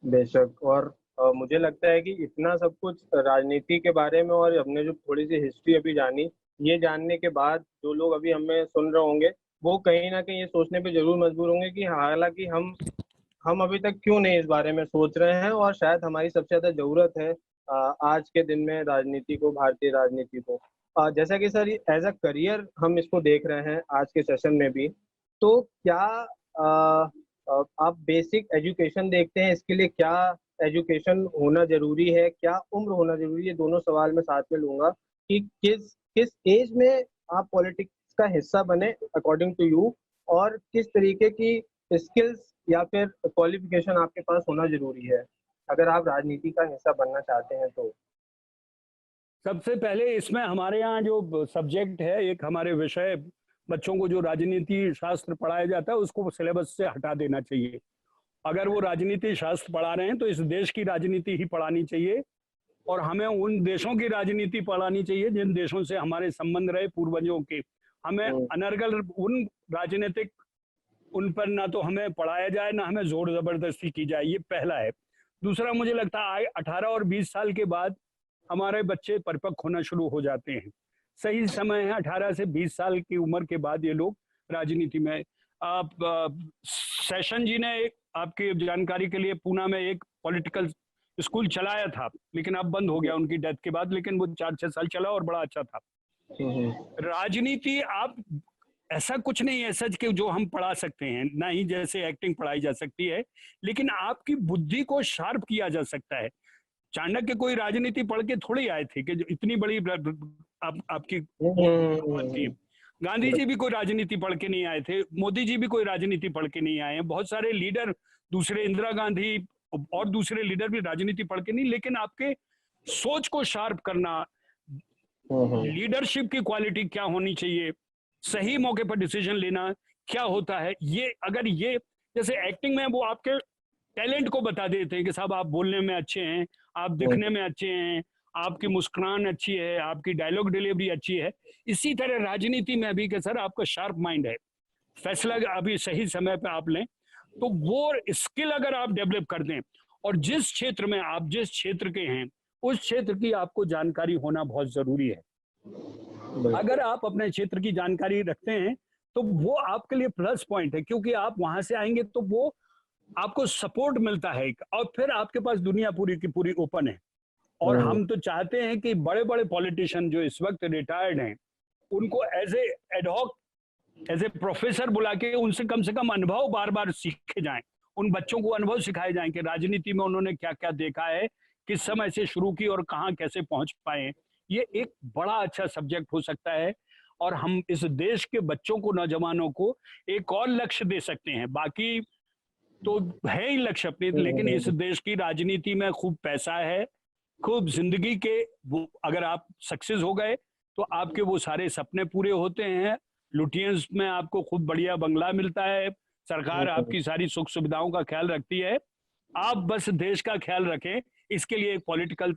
बेशक। और मुझे लगता है कि इतना सब कुछ राजनीति के बारे में और हमने जो थोड़ी सी हिस्ट्री अभी जानी, ये जानने के बाद जो लोग अभी हमें सुन रहे होंगे वो कहीं ना कहीं ये सोचने पे जरूर मजबूर होंगे कि हालांकि हम अभी तक क्यों नहीं इस बारे में सोच रहे हैं, और शायद हमारी सबसे ज्यादा जरूरत है आज के दिन में राजनीति को, भारतीय राजनीति को। जैसा कि सर एज अ करियर हम इसको देख रहे हैं आज के सेशन में भी, तो क्या आप बेसिक एजुकेशन देखते हैं, इसके लिए क्या एजुकेशन होना जरूरी है, क्या उम्र होना जरूरी है? दोनों सवाल मैं साथ में लूंगा कि किस किस एज में आप पॉलिटिक्स का हिस्सा बने अकॉर्डिंग टू यू, और किस तरीके की स्किल्स या फिर क्वालिफिकेशन आपके पास होना जरूरी है अगर आप राजनीति का हिस्सा बनना चाहते हैं तो? सबसे पहले इसमें हमारे यहाँ जो सब्जेक्ट है, एक हमारे विषय, बच्चों को जो राजनीति शास्त्र पढ़ाया जाता है उसको सिलेबस से हटा देना चाहिए। अगर वो राजनीति शास्त्र पढ़ा रहे हैं तो इस देश की राजनीति ही पढ़ानी चाहिए, और हमें उन देशों की राजनीति पढ़ानी चाहिए जिन देशों से हमारे संबंध रहे पूर्वजों के। हमें अनर्गल उन राजनीतिक उन पर ना तो हमें पढ़ाया जाए, ना हमें जोर जबरदस्ती की जाए, ये पहला है। दूसरा, मुझे लगता है 18 और 20 साल के बाद हमारे बच्चे परिपक्व होना शुरू हो जाते हैं। सही समय है 18 से 20 साल की उम्र के बाद ये लोग राजनीति में। आप सेशन जी ने आपकी जानकारी के लिए पूना में एक पॉलिटिकल स्कूल चलाया था, लेकिन अब बंद हो गया उनकी डेथ के बाद, लेकिन वो 4-6 साल चला और बड़ा अच्छा था। राजनीति आप ऐसा कुछ नहीं है सच के जो हम पढ़ा सकते हैं, ना ही जैसे एक्टिंग पढ़ाई जा सकती है, लेकिन आपकी बुद्धि को शार्प किया जा सकता है। चाणक्य कोई राजनीति पढ़ के थोड़ी आए थे कि जो इतनी बड़ी आपकी थी। गांधी जी भी कोई राजनीति पढ़ के नहीं आए थे, मोदी जी भी कोई राजनीति पढ़ के नहीं आए हैं, बहुत सारे लीडर दूसरे, इंदिरा गांधी और दूसरे लीडर भी राजनीति पढ़ के नहीं, लेकिन आपके सोच को शार्प करना, लीडरशिप की क्वालिटी क्या होनी चाहिए, सही मौके पर डिसीजन लेना क्या होता है, ये अगर ये जैसे एक्टिंग में वो आपके टैलेंट को बता देते हैं कि साहब आप बोलने में अच्छे हैं, आप दिखने में अच्छे हैं, आपकी मुस्कुरान अच्छी है, आपकी डायलॉग डिलीवरी अच्छी है। इसी तरह राजनीति में भी कि सर आपका शार्प माइंड है, फैसला अभी सही समय पे आप लें, तो वो स्किल अगर आप डेवलप कर दें, और जिस क्षेत्र में आप जिस क्षेत्र के हैं उस क्षेत्र की आपको जानकारी होना बहुत जरूरी है। अगर आप अपने क्षेत्र की जानकारी रखते हैं तो वो आपके लिए प्लस पॉइंट है, क्योंकि आप वहां से आएंगे तो वो आपको सपोर्ट मिलता है, और फिर आपके पास दुनिया पूरी की पूरी ओपन है। और हम तो चाहते हैं कि बड़े बड़े पॉलिटिशियन जो इस वक्त रिटायर्ड हैं उनको as a ad hoc, as a professor बुला के उनसे कम से कम अनुभव बार बार सीखे जाएं, उन बच्चों को अनुभव सिखाए जाएं कि राजनीति में उन्होंने क्या क्या देखा है, किस समय से शुरू की और कहाँ कैसे पहुंच पाए। ये एक बड़ा अच्छा सब्जेक्ट हो सकता है, और हम इस देश के बच्चों को, नौजवानों को एक और लक्ष्य दे सकते हैं। बाकी तो है ही लक्ष्य अपने, लेकिन इस देश की राजनीति में खूब पैसा है, खूब जिंदगी के वो अगर आप सक्सेस हो गए तो आपके वो सारे सपने पूरे होते हैं। लुटियंस में आपको खूब बढ़िया बंगला मिलता है, सरकार आपकी सारी सुख सुविधाओं का ख्याल रखती है। आप बस देश का ख्याल रखें, इसके लिए एक पॉलिटिकल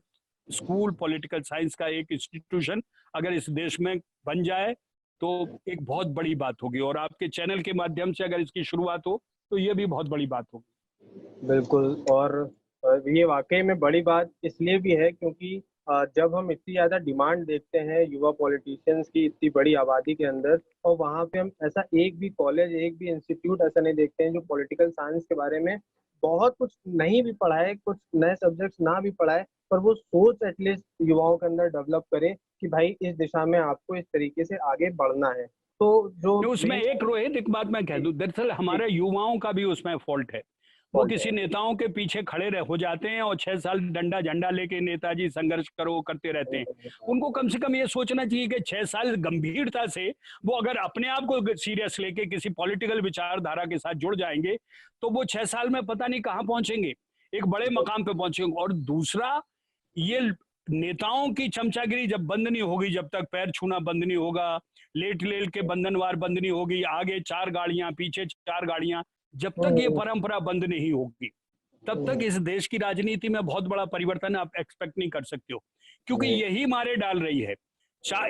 स्कूल, पॉलिटिकल साइंस का एक इंस्टीट्यूशन अगर इस देश में बन जाए तो एक बहुत बड़ी बात होगी, और आपके चैनल के माध्यम से अगर इसकी शुरुआत हो तो ये भी बहुत बड़ी बात होगी। बिल्कुल, और ये वाकई में बड़ी बात इसलिए भी है क्योंकि जब हम इतनी ज़्यादा डिमांड देखते हैं युवा पॉलिटिशियंस की इतनी बड़ी आबादी के अंदर, और वहाँ पे हम ऐसा एक भी कॉलेज, एक भी इंस्टीट्यूट ऐसा नहीं देखते हैं जो पॉलिटिकल साइंस के बारे में बहुत कुछ नहीं भी पढ़ाए, कुछ नए सब्जेक्ट्स ना भी पढ़ाए, पर वो सोच एटलीस्ट युवाओं के अंदर डेवलप करे कि भाई इस दिशा में आपको इस तरीके से आगे बढ़ना है। तो जो उसमें एक रोहित एक बात मैं कह दूं, दरअसल हमारे युवाओं का भी उसमें फॉल्ट है। वो किसी नेताओं के पीछे खड़े हो जाते हैं और 6 साल डंडा झंडा लेके नेताजी संघर्ष करो करते रहते हैं। उनको कम से कम ये सोचना चाहिए कि 6 साल गंभीरता से वो अगर अपने आप को सीरियस लेके किसी पॉलिटिकल विचारधारा के साथ जुड़ जाएंगे तो वो 6 साल में पता नहीं कहाँ पहुंचेंगे, एक बड़े मकाम पे पहुंचेंगे। और दूसरा, ये नेताओं की चमचागिरी जब बंद नहीं होगी, जब तक पैर छूना बंद नहीं होगा, लेट लेट के बंधनवार बंद नहीं होगी, आगे 4 गाड़ियां पीछे 4 गाड़ियां, जब तक ये परंपरा बंद नहीं होगी तब तक इस देश की राजनीति में बहुत बड़ा परिवर्तन आप एक्सपेक्ट नहीं कर सकते हो, क्योंकि यही मारे डाल रही है।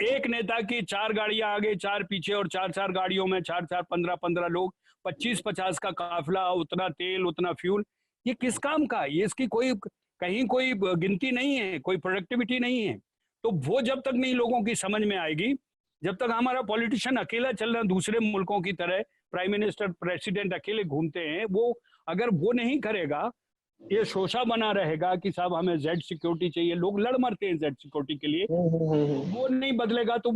एक नेता की 4 गाड़ियां आगे 4 पीछे, और 4-4 गाड़ियों में 4-4 15-15 लोग, 25-50 का काफिला, उतना तेल उतना फ्यूल, ये किस काम का? ये इसकी कोई कहीं कोई गिनती नहीं है, कोई प्रोडक्टिविटी नहीं है। तो वो जब तक नहीं लोगों की समझ में आएगी, जब तक हमारा पॉलिटिशियन अकेला चल रहा, दूसरे मुल्कों की तरह प्राइम मिनिस्टर प्रेसिडेंट अकेले घूमते हैं, वो अगर वो नहीं करेगा, ये शोषा बना रहेगा कि साहब हमें जेड सिक्योरिटी चाहिए, लोग लड़ मरते हैं जेड सिक्योरिटी के लिए, वो नहीं बदलेगा। तो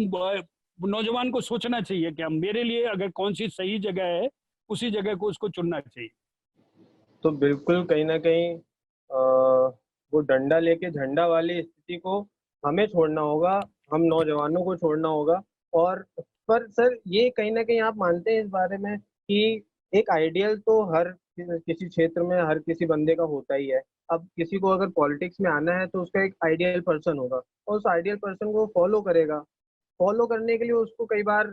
नौजवान को सोचना चाहिए कि मेरे लिए अगर कौन सी सही जगह है उसी जगह को उसको चुनना चाहिए। तो बिल्कुल कहीं ना कहीं वो डंडा लेके झंडा वाली स्थिति को हमें छोड़ना होगा, हम नौजवानों को छोड़ना होगा। और पर सर, ये कहीं ना कहीं आप मानते हैं इस बारे में कि एक आइडियल तो हर किसी क्षेत्र में हर किसी बंदे का होता ही है। अब किसी को अगर पॉलिटिक्स में आना है तो उसका एक आइडियल पर्सन होगा और उस आइडियल पर्सन को फॉलो करेगा। फॉलो करने के लिए उसको कई बार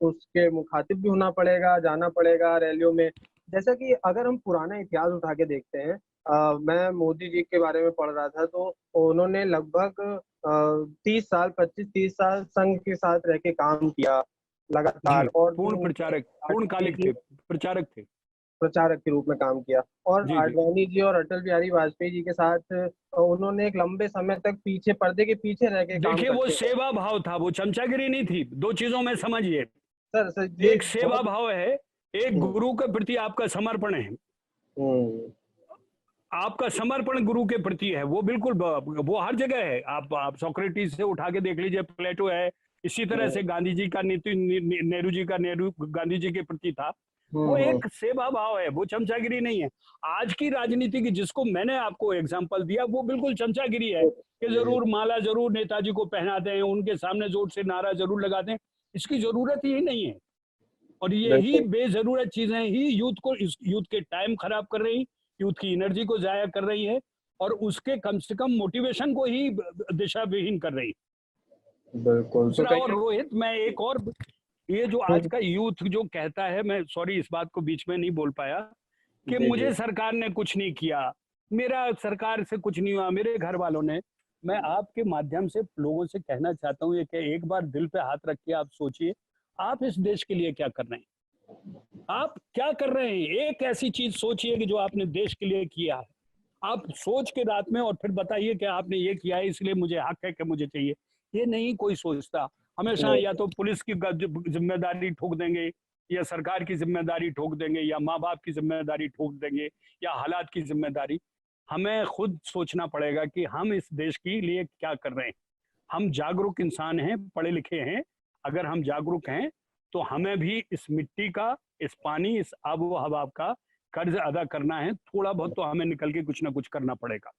उसके मुखातिब भी होना पड़ेगा, जाना पड़ेगा रैलियों में। जैसा कि अगर हम पुराना इतिहास उठा के देखते हैं, मैं मोदी जी के बारे में पढ़ रहा था तो उन्होंने लगभग 30 साल 25-30 साल संघ के साथ रह के काम किया लगातार, जी, और पूर्ण प्रचारक, पूर्णकालिक थे, प्रचारक थे। प्रचारक के रूप में काम किया। और जी, जी। आडवाणी जी और अटल बिहारी वाजपेयी जी के साथ उन्होंने एक लंबे समय तक पीछे पर्दे के पीछे रह के काम देखिए वो करते रहे। सेवा भाव था, वो चमचागिरी नहीं थी। दो चीजों में समझिए, सर ये एक सेवा बहुत। भाव है, एक हम्म गुरु के प्रति आपका समर्पण है। हम्म, आपका समर्पण गुरु के प्रति है, वो बिल्कुल वो हर जगह है। आप सोक्रेटिस से उठा के देख लीजिए, प्लेटो है। इसी तरह हम्म, से गांधी जी का नीति, नेहरू जी का, नेहरू गांधी जी के प्रति था। वो हम्म, एक सेवा भाव है, वो चमचागिरी नहीं है। आज की राजनीति की, जिसको मैंने आपको एग्जांपल दिया, वो बिल्कुल चमचागिरी है कि जी, जरूर माला जरूर नेताजी को पहनाते हैं, उनके सामने जोर से नारा जरूर लगाते हैं। इसकी जरूरत ही नहीं है। और यही बिल्कुल। बेजरूरत चीजें ही यूथ के टाइम खराब कर रही, यूथ की एनर्जी को जाया कर रही है, और उसके कम से कम मोटिवेशन को ही दिशा विहीन कर रही। बिल्कुल तो दूसरा, कहीं और ना। रोहित, मैं एक और, ये जो आज हम्म, का यूथ जो कहता है, मैं सॉरी इस बात को बीच में नहीं बोल पाया, कि जी जी। मुझे सरकार ने कुछ नहीं किया, मेरा सरकार से कुछ नहीं हुआ, मेरे घर वालों ने। मैं आपके माध्यम से लोगों से कहना चाहता हूँ, ये कि एक बार दिल पे हाथ रख के आप सोचिए, आप इस देश के लिए क्या कर रहे हैं। आप क्या कर रहे हैं? एक ऐसी चीज सोचिए कि जो आपने देश के लिए किया है। आप सोच के रात में और फिर बताइए कि आपने ये किया है, इसलिए मुझे हक है कि मुझे चाहिए। ये नहीं कोई सोचता। हमेशा नहीं, या तो पुलिस की जिम्मेदारी ठोक देंगे, या सरकार की जिम्मेदारी ठोक देंगे, या माँ बाप की जिम्मेदारी ठोक देंगे, या हालात की जिम्मेदारी। हमें खुद सोचना पड़ेगा कि हम इस देश के लिए क्या कर रहे हैं। हम जागरूक इंसान हैं, पढ़े लिखे हैं। अगर हम जागरूक हैं तो हमें भी इस मिट्टी का, इस पानी, इस आबो हवा का कर्ज अदा करना है। थोड़ा बहुत तो हमें निकल के कुछ ना कुछ करना पड़ेगा।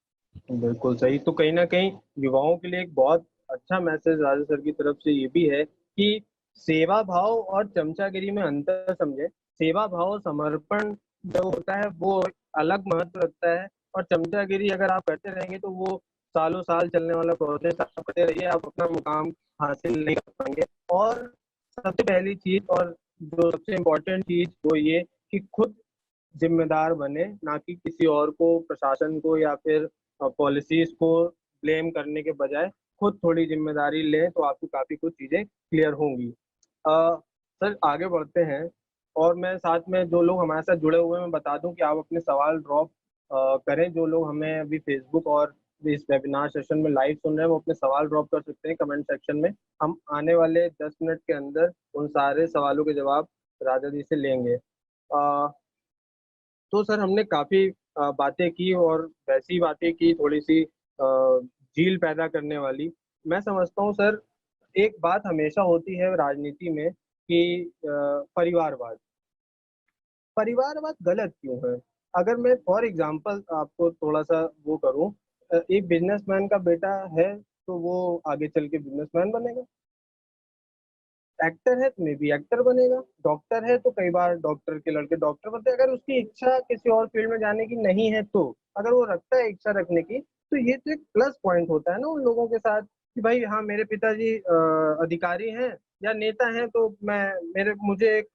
बिल्कुल सही। तो कहीं ना कहीं युवाओं के लिए एक बहुत अच्छा मैसेज राजा सर की तरफ से ये भी है कि सेवा भाव और चमचागिरी में अंतर समझे। सेवा भाव समर्पण जो होता है वो अलग महत्व रखता है, और चमचागिरी अगर आप करते रहेंगे तो वो सालों साल चलने वाला प्रोसेस। आप करते रहिए, आप अपना मुकाम हासिल नहीं कर पाएंगे। और सबसे पहली चीज और जो सबसे इम्पोर्टेंट चीज वो ये कि खुद जिम्मेदार बने, ना कि किसी और को, प्रशासन को या फिर पॉलिसीज को ब्लेम करने के बजाय खुद थोड़ी जिम्मेदारी लें तो आपको काफी कुछ चीजें क्लियर होंगी। सर आगे बढ़ते हैं। और मैं साथ में जो लोग हमारे साथ जुड़े हुए हैं मैं बता दूं कि आप अपने सवाल ड्रॉप करें। जो लोग हमें अभी फेसबुक और इस वेबिनार सेशन में लाइव सुन रहे हैं वो अपने सवाल ड्रॉप कर सकते हैं कमेंट सेक्शन में। हम आने वाले 10 मिनट के अंदर उन सारे सवालों के जवाब राजा जी से लेंगे। तो सर हमने काफी बातें की, और वैसी बातें की थोड़ी सी झील पैदा करने वाली। मैं समझता हूँ सर, एक बात हमेशा होती है राजनीति में कि परिवारवाद। परिवारवाद गलत क्यों है? अगर मैं फॉर एग्जांपल आपको थोड़ा सा वो करूं, एक बिजनेसमैन का बेटा है तो वो आगे चल के बिजनेसमैन बनेगा। एक्टर है तो मे बी एक्टर बनेगा। डॉक्टर है तो कई बार डॉक्टर के लड़के डॉक्टर बनते हैं। अगर उसकी इच्छा किसी और फील्ड में जाने की नहीं है तो, अगर वो रखता है इच्छा रखने की, तो ये तो एक प्लस पॉइंट होता है ना उन लोगों के साथ कि भाई हाँ मेरे पिताजी अधिकारी हैं या नेता हैं तो मैं मेरे मुझे एक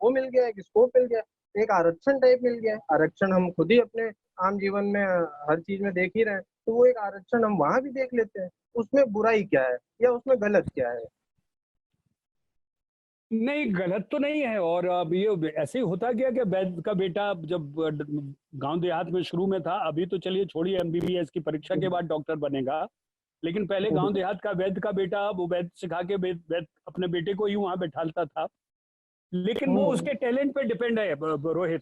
वो मिल गया, एक स्कोप मिल गया, एक आरक्षण टाइप मिल गया है। आरक्षण हम खुद ही अपने आम जीवन में हर चीज में देख ही रहे हैं, तो वो एक आरक्षण हम वहां भी देख लेते हैं। उसमें बुराई क्या है या उसमें गलत क्या है? नहीं, गलत तो नहीं है। और अब ये ऐसे ही होता गया कि वैद्य का बेटा जब गांव देहात में शुरू में था, अभी तो चलिए छोड़िए, एमबीबीएस की परीक्षा के बाद डॉक्टर बनेगा, लेकिन पहले गांव देहात का वैद्य का बेटा वो वैद्य सिखा के वैद्य अपने बेटे को ही वहां बैठालता था। लेकिन वो हम्म उसके टैलेंट पे डिपेंड है, रोहित।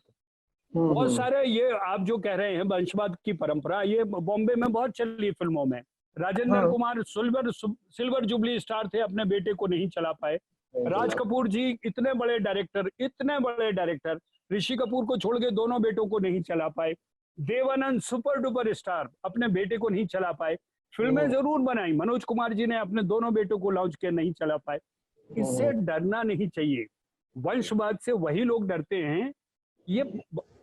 बहुत हम्म, सारे, ये आप जो कह रहे हैं वंशवाद की परंपरा, ये बॉम्बे में बहुत चली फिल्मों में। राजेंद्र हाँ, कुमार सिल्वर जुबली स्टार थे, अपने बेटे को नहीं चला पाए। नहीं राज चला। कपूर जी इतने बड़े डायरेक्टर, इतने बड़े डायरेक्टर, ऋषि कपूर को छोड़ के दोनों बेटों को नहीं चला पाए। देवानंद सुपर डुपर स्टार, अपने बेटे को नहीं चला पाए। फिल्में हम्म जरूर बनाई, मनोज कुमार जी ने अपने दोनों बेटों को लॉन्च किया, नहीं चला पाए। इससे हम्म, डरना नहीं चाहिए। वंशवाद से वही लोग डरते हैं। ये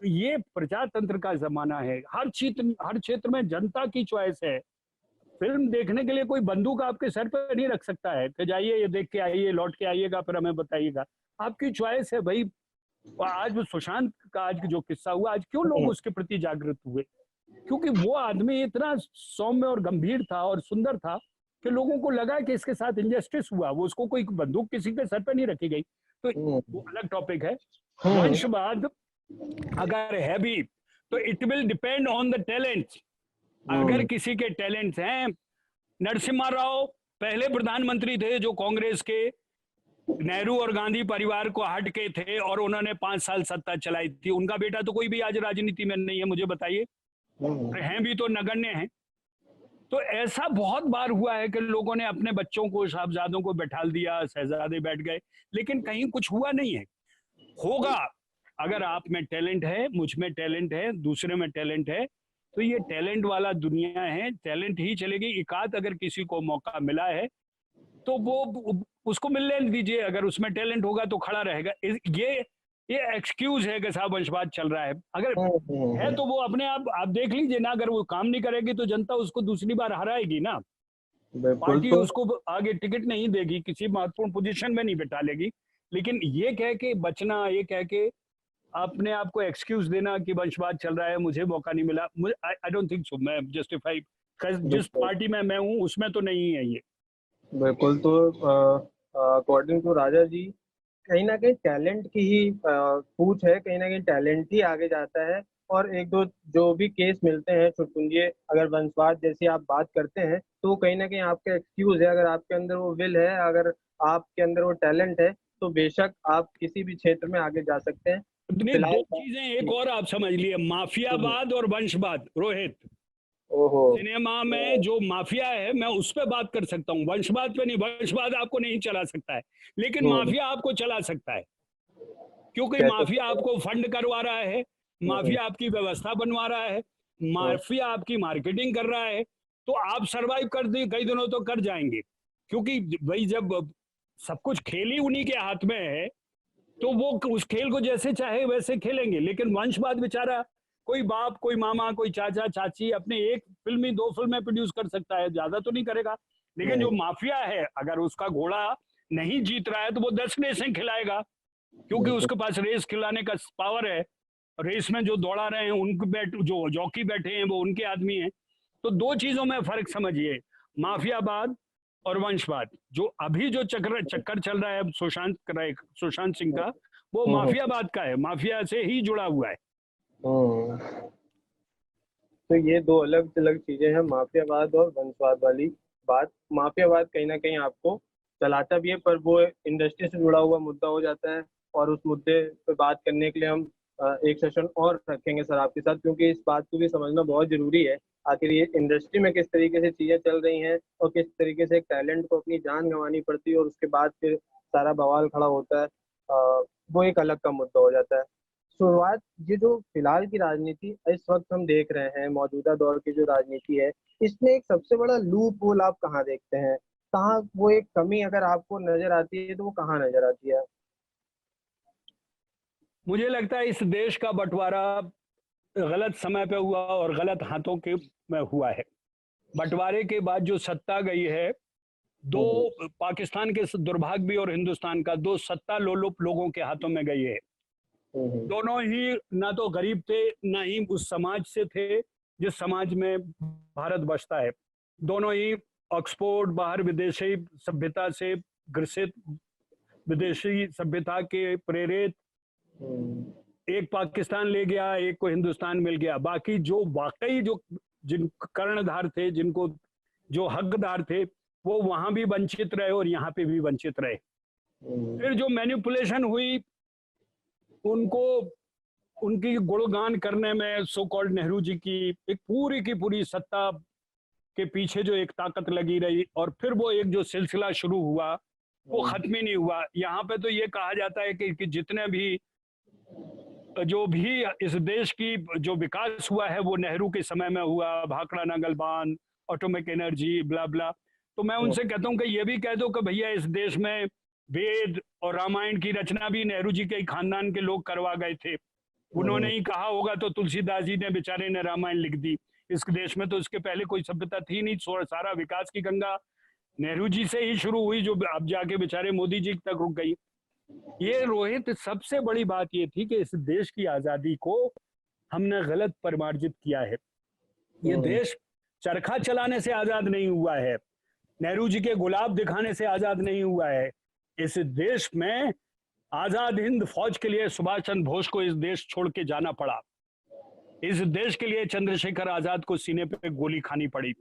ये प्रजातंत्र का जमाना है, हर क्षेत्र में जनता की चॉइस है। फिल्म देखने के लिए कोई बंदूक आपके सर पर नहीं रख सकता है कि जाइए ये देख के आइए, लौट के आइएगा, फिर हमें बताइएगा। आपकी चॉइस है भाई। आज वो सुशांत का आज जो किस्सा हुआ, आज क्यों लोग उसके प्रति जागृत हुए? क्योंकि वो आदमी इतना सौम्य और गंभीर था और सुंदर था कि लोगों को लगा कि इसके साथ इंजस्टिस हुआ। वो उसको कोई बंदूक किसी के सर पर नहीं रखी गई। तो वो अलग टॉपिक है। वंशवाद अगर है भी तो it will depend on the talent. अगर किसी के टैलेंट्स हैं, नरसिम्हा राव पहले प्रधानमंत्री थे जो कांग्रेस के नेहरू और गांधी परिवार को हट के थे और उन्होंने 5 साल सत्ता चलाई थी। उनका बेटा तो कोई भी आज राजनीति में नहीं है, मुझे बताइए। हैं भी तो नगण्य हैं। तो ऐसा बहुत बार हुआ है कि लोगों ने अपने बच्चों को, साहबजादों को बैठाल दिया, शहजादे बैठ गए, लेकिन कहीं कुछ हुआ नहीं है। होगा। अगर आप में टैलेंट है, मुझ में टैलेंट है, दूसरे में टैलेंट है, तो ये टैलेंट वाला दुनिया है, टैलेंट ही चलेगी। एकाध अगर किसी को मौका मिला है तो वो उसको मिलने दीजिए, अगर उसमें टैलेंट होगा तो खड़ा रहेगा। ये एक्सक्यूज है कि साहब वंशवाद चल रहा है। अगर है तो वो अपने आप देख लीजिए ना, अगर वो काम नहीं करेगी तो जनता उसको दूसरी बार हराएगी ना। पार्टी उसको आगे टिकट नहीं देगी, किसी महत्वपूर्ण पोजीशन में नहीं बैठा लेगी। लेकिन ये कह के बचना, ये कह के अपने आप को एक्सक्यूज देना कि वंशवाद चल रहा है, मुझे मौका नहीं मिला, आई डोंट थिंक सो। मैं जस्टिफाई जिस पार्टी में मैं हूँ उसमें तो नहीं है ये। बिल्कुल। तो अकॉर्डिंग टू राजा जी, कहीं ना कहीं टैलेंट की ही पूछ है, कहीं ना कहीं टैलेंट ही आगे जाता है। और एक दो जो भी केस मिलते हैं चुटपुंजिए, अगर वंशवाद जैसी आप बात करते हैं, तो कहीं ना कहीं आपका एक्सक्यूज है। अगर आपके अंदर वो विल है, अगर आपके अंदर वो टैलेंट है, तो बेशक आप किसी भी क्षेत्र में आगे जा सकते हैं। दो चीजें एक और आप समझ लिए, माफियावाद और वंशवाद। रोहित, सिनेमा में जो माफिया है मैं उस पर बात कर सकता हूँ, वंशवाद पे नहीं। वंशवाद आपको नहीं चला सकता है, लेकिन माफिया आपको चला सकता है। क्योंकि माफिया आपको फंड करवा रहा है, माफिया आपकी व्यवस्था बनवा रहा है, माफिया आपकी मार्केटिंग कर रहा है। तो आप सरवाइव कर दी कई दिनों तो कर जाएंगे, क्योंकि भाई जब सब कुछ खेल ही उन्हीं के हाथ में है तो वो उस खेल को जैसे चाहे वैसे खेलेंगे। लेकिन वंशवाद बेचारा, कोई बाप, कोई मामा, कोई चाचा चाची अपने एक फिल्म ही 2 फिल्में प्रोड्यूस कर सकता है, ज्यादा तो नहीं करेगा। लेकिन जो माफिया है, अगर उसका घोड़ा नहीं जीत रहा है तो वो 10 रेसें खिलाएगा, क्योंकि उसके पास रेस खिलाने का पावर है। रेस में जो दौड़ा रहे हैं उनके जो जॉकी बैठे हैं वो उनके आदमी हैं। तो 2 चीजों में फर्क समझिए, माफियावाद और वंशवाद। जो अभी जो चक्कर चल रहा है सुशांत सिंह का, वो माफियावाद का है, माफिया से ही जुड़ा हुआ है। तो ये 2 अलग अलग चीजें हैं, माफियावाद और वंशवाद वाली बात। माफियावाद कहीं ना कहीं आपको चलाता भी है, पर वो इंडस्ट्री से जुड़ा हुआ मुद्दा हो जाता है। और उस मुद्दे पे बात करने के लिए हम एक सेशन और रखेंगे सर आपके साथ, क्योंकि इस बात को भी समझना बहुत जरूरी है। आखिर ये इंडस्ट्री में किस तरीके से चीजें चल रही हैं और किस तरीके से एक टैलेंट को अपनी जान गंवानी पड़ती है और उसके बाद फिर सारा बवाल खड़ा होता है, वो एक अलग का मुद्दा हो जाता है। शुरुआत, ये जो फिलहाल की राजनीति इस वक्त हम देख रहे हैं, मौजूदा दौर की जो राजनीति है, इसमें एक सबसे बड़ा लूप होल आप कहाँ देखते हैं? कहाँ वो एक कमी अगर आपको नजर आती है तो वो कहाँ नजर आती है? मुझे लगता है इस देश का बंटवारा गलत समय पे हुआ और गलत हाथों के में हुआ है। बंटवारे के बाद जो सत्ता गई है, दो पाकिस्तान के दुर्भाग्य भी और हिंदुस्तान का, 2 सत्ता लोलुप लोगों के हाथों में गई है। दोनों ही ना तो गरीब थे, ना ही उस समाज से थे जिस समाज में भारत बसता है। दोनों ही ऑक्सफोर्ड, बाहर विदेशी सभ्यता से ग्रसित, विदेशी सभ्यता के प्रेरित, एक पाकिस्तान ले गया, एक को हिंदुस्तान मिल गया। बाकी जो वाकई जो जिन कर्णधार थे, जिनको जो हकदार थे, वो वहां भी वंचित रहे और यहाँ पे भी वंचित रहे। फिर जो मैनिपुलेशन हुई, उनको उनकी गुणगान करने में सो कॉल्ड नेहरू जी की एक की पूरी सत्ता के पीछे जो एक ताकत लगी रही, और फिर वो एक जो सिलसिला शुरू हुआ वो खत्म ही नहीं हुआ। यहाँ पे तो ये कहा जाता है कि जितने भी जो भी इस देश की जो विकास हुआ है वो नेहरू के समय में हुआ, भाखड़ा नांगल बांध, एटॉमिक एनर्जी, ब्ला ब्ला। तो मैं उनसे कहता हूँ कि ये भी कह दो कि भैया इस देश में वेद और रामायण की रचना भी नेहरू जी के खानदान के लोग करवा गए थे। उन्होंने ही कहा होगा तो तुलसीदास जी ने बेचारे ने रामायण लिख दी। इस देश में तो इसके पहले कोई सभ्यता थी नहीं। सारा विकास की गंगा नेहरू जी से ही शुरू हुई, जो अब जाके बेचारे मोदी जी तक रुक गई। ये रोहित, सबसे बड़ी बात ये थी कि इस देश की आजादी को हमने गलत परिमार्जित किया है। ये देश चरखा चलाने से आजाद नहीं हुआ है, नेहरू जी के गुलाब दिखाने से आजाद नहीं हुआ है। इस देश में आजाद हिंद फौज के लिए सुभाष चंद्र बोस को इस देश छोड़ के जाना पड़ा। इस देश के लिए चंद्रशेखर आजाद को सीने पे गोली खानी पड़ी,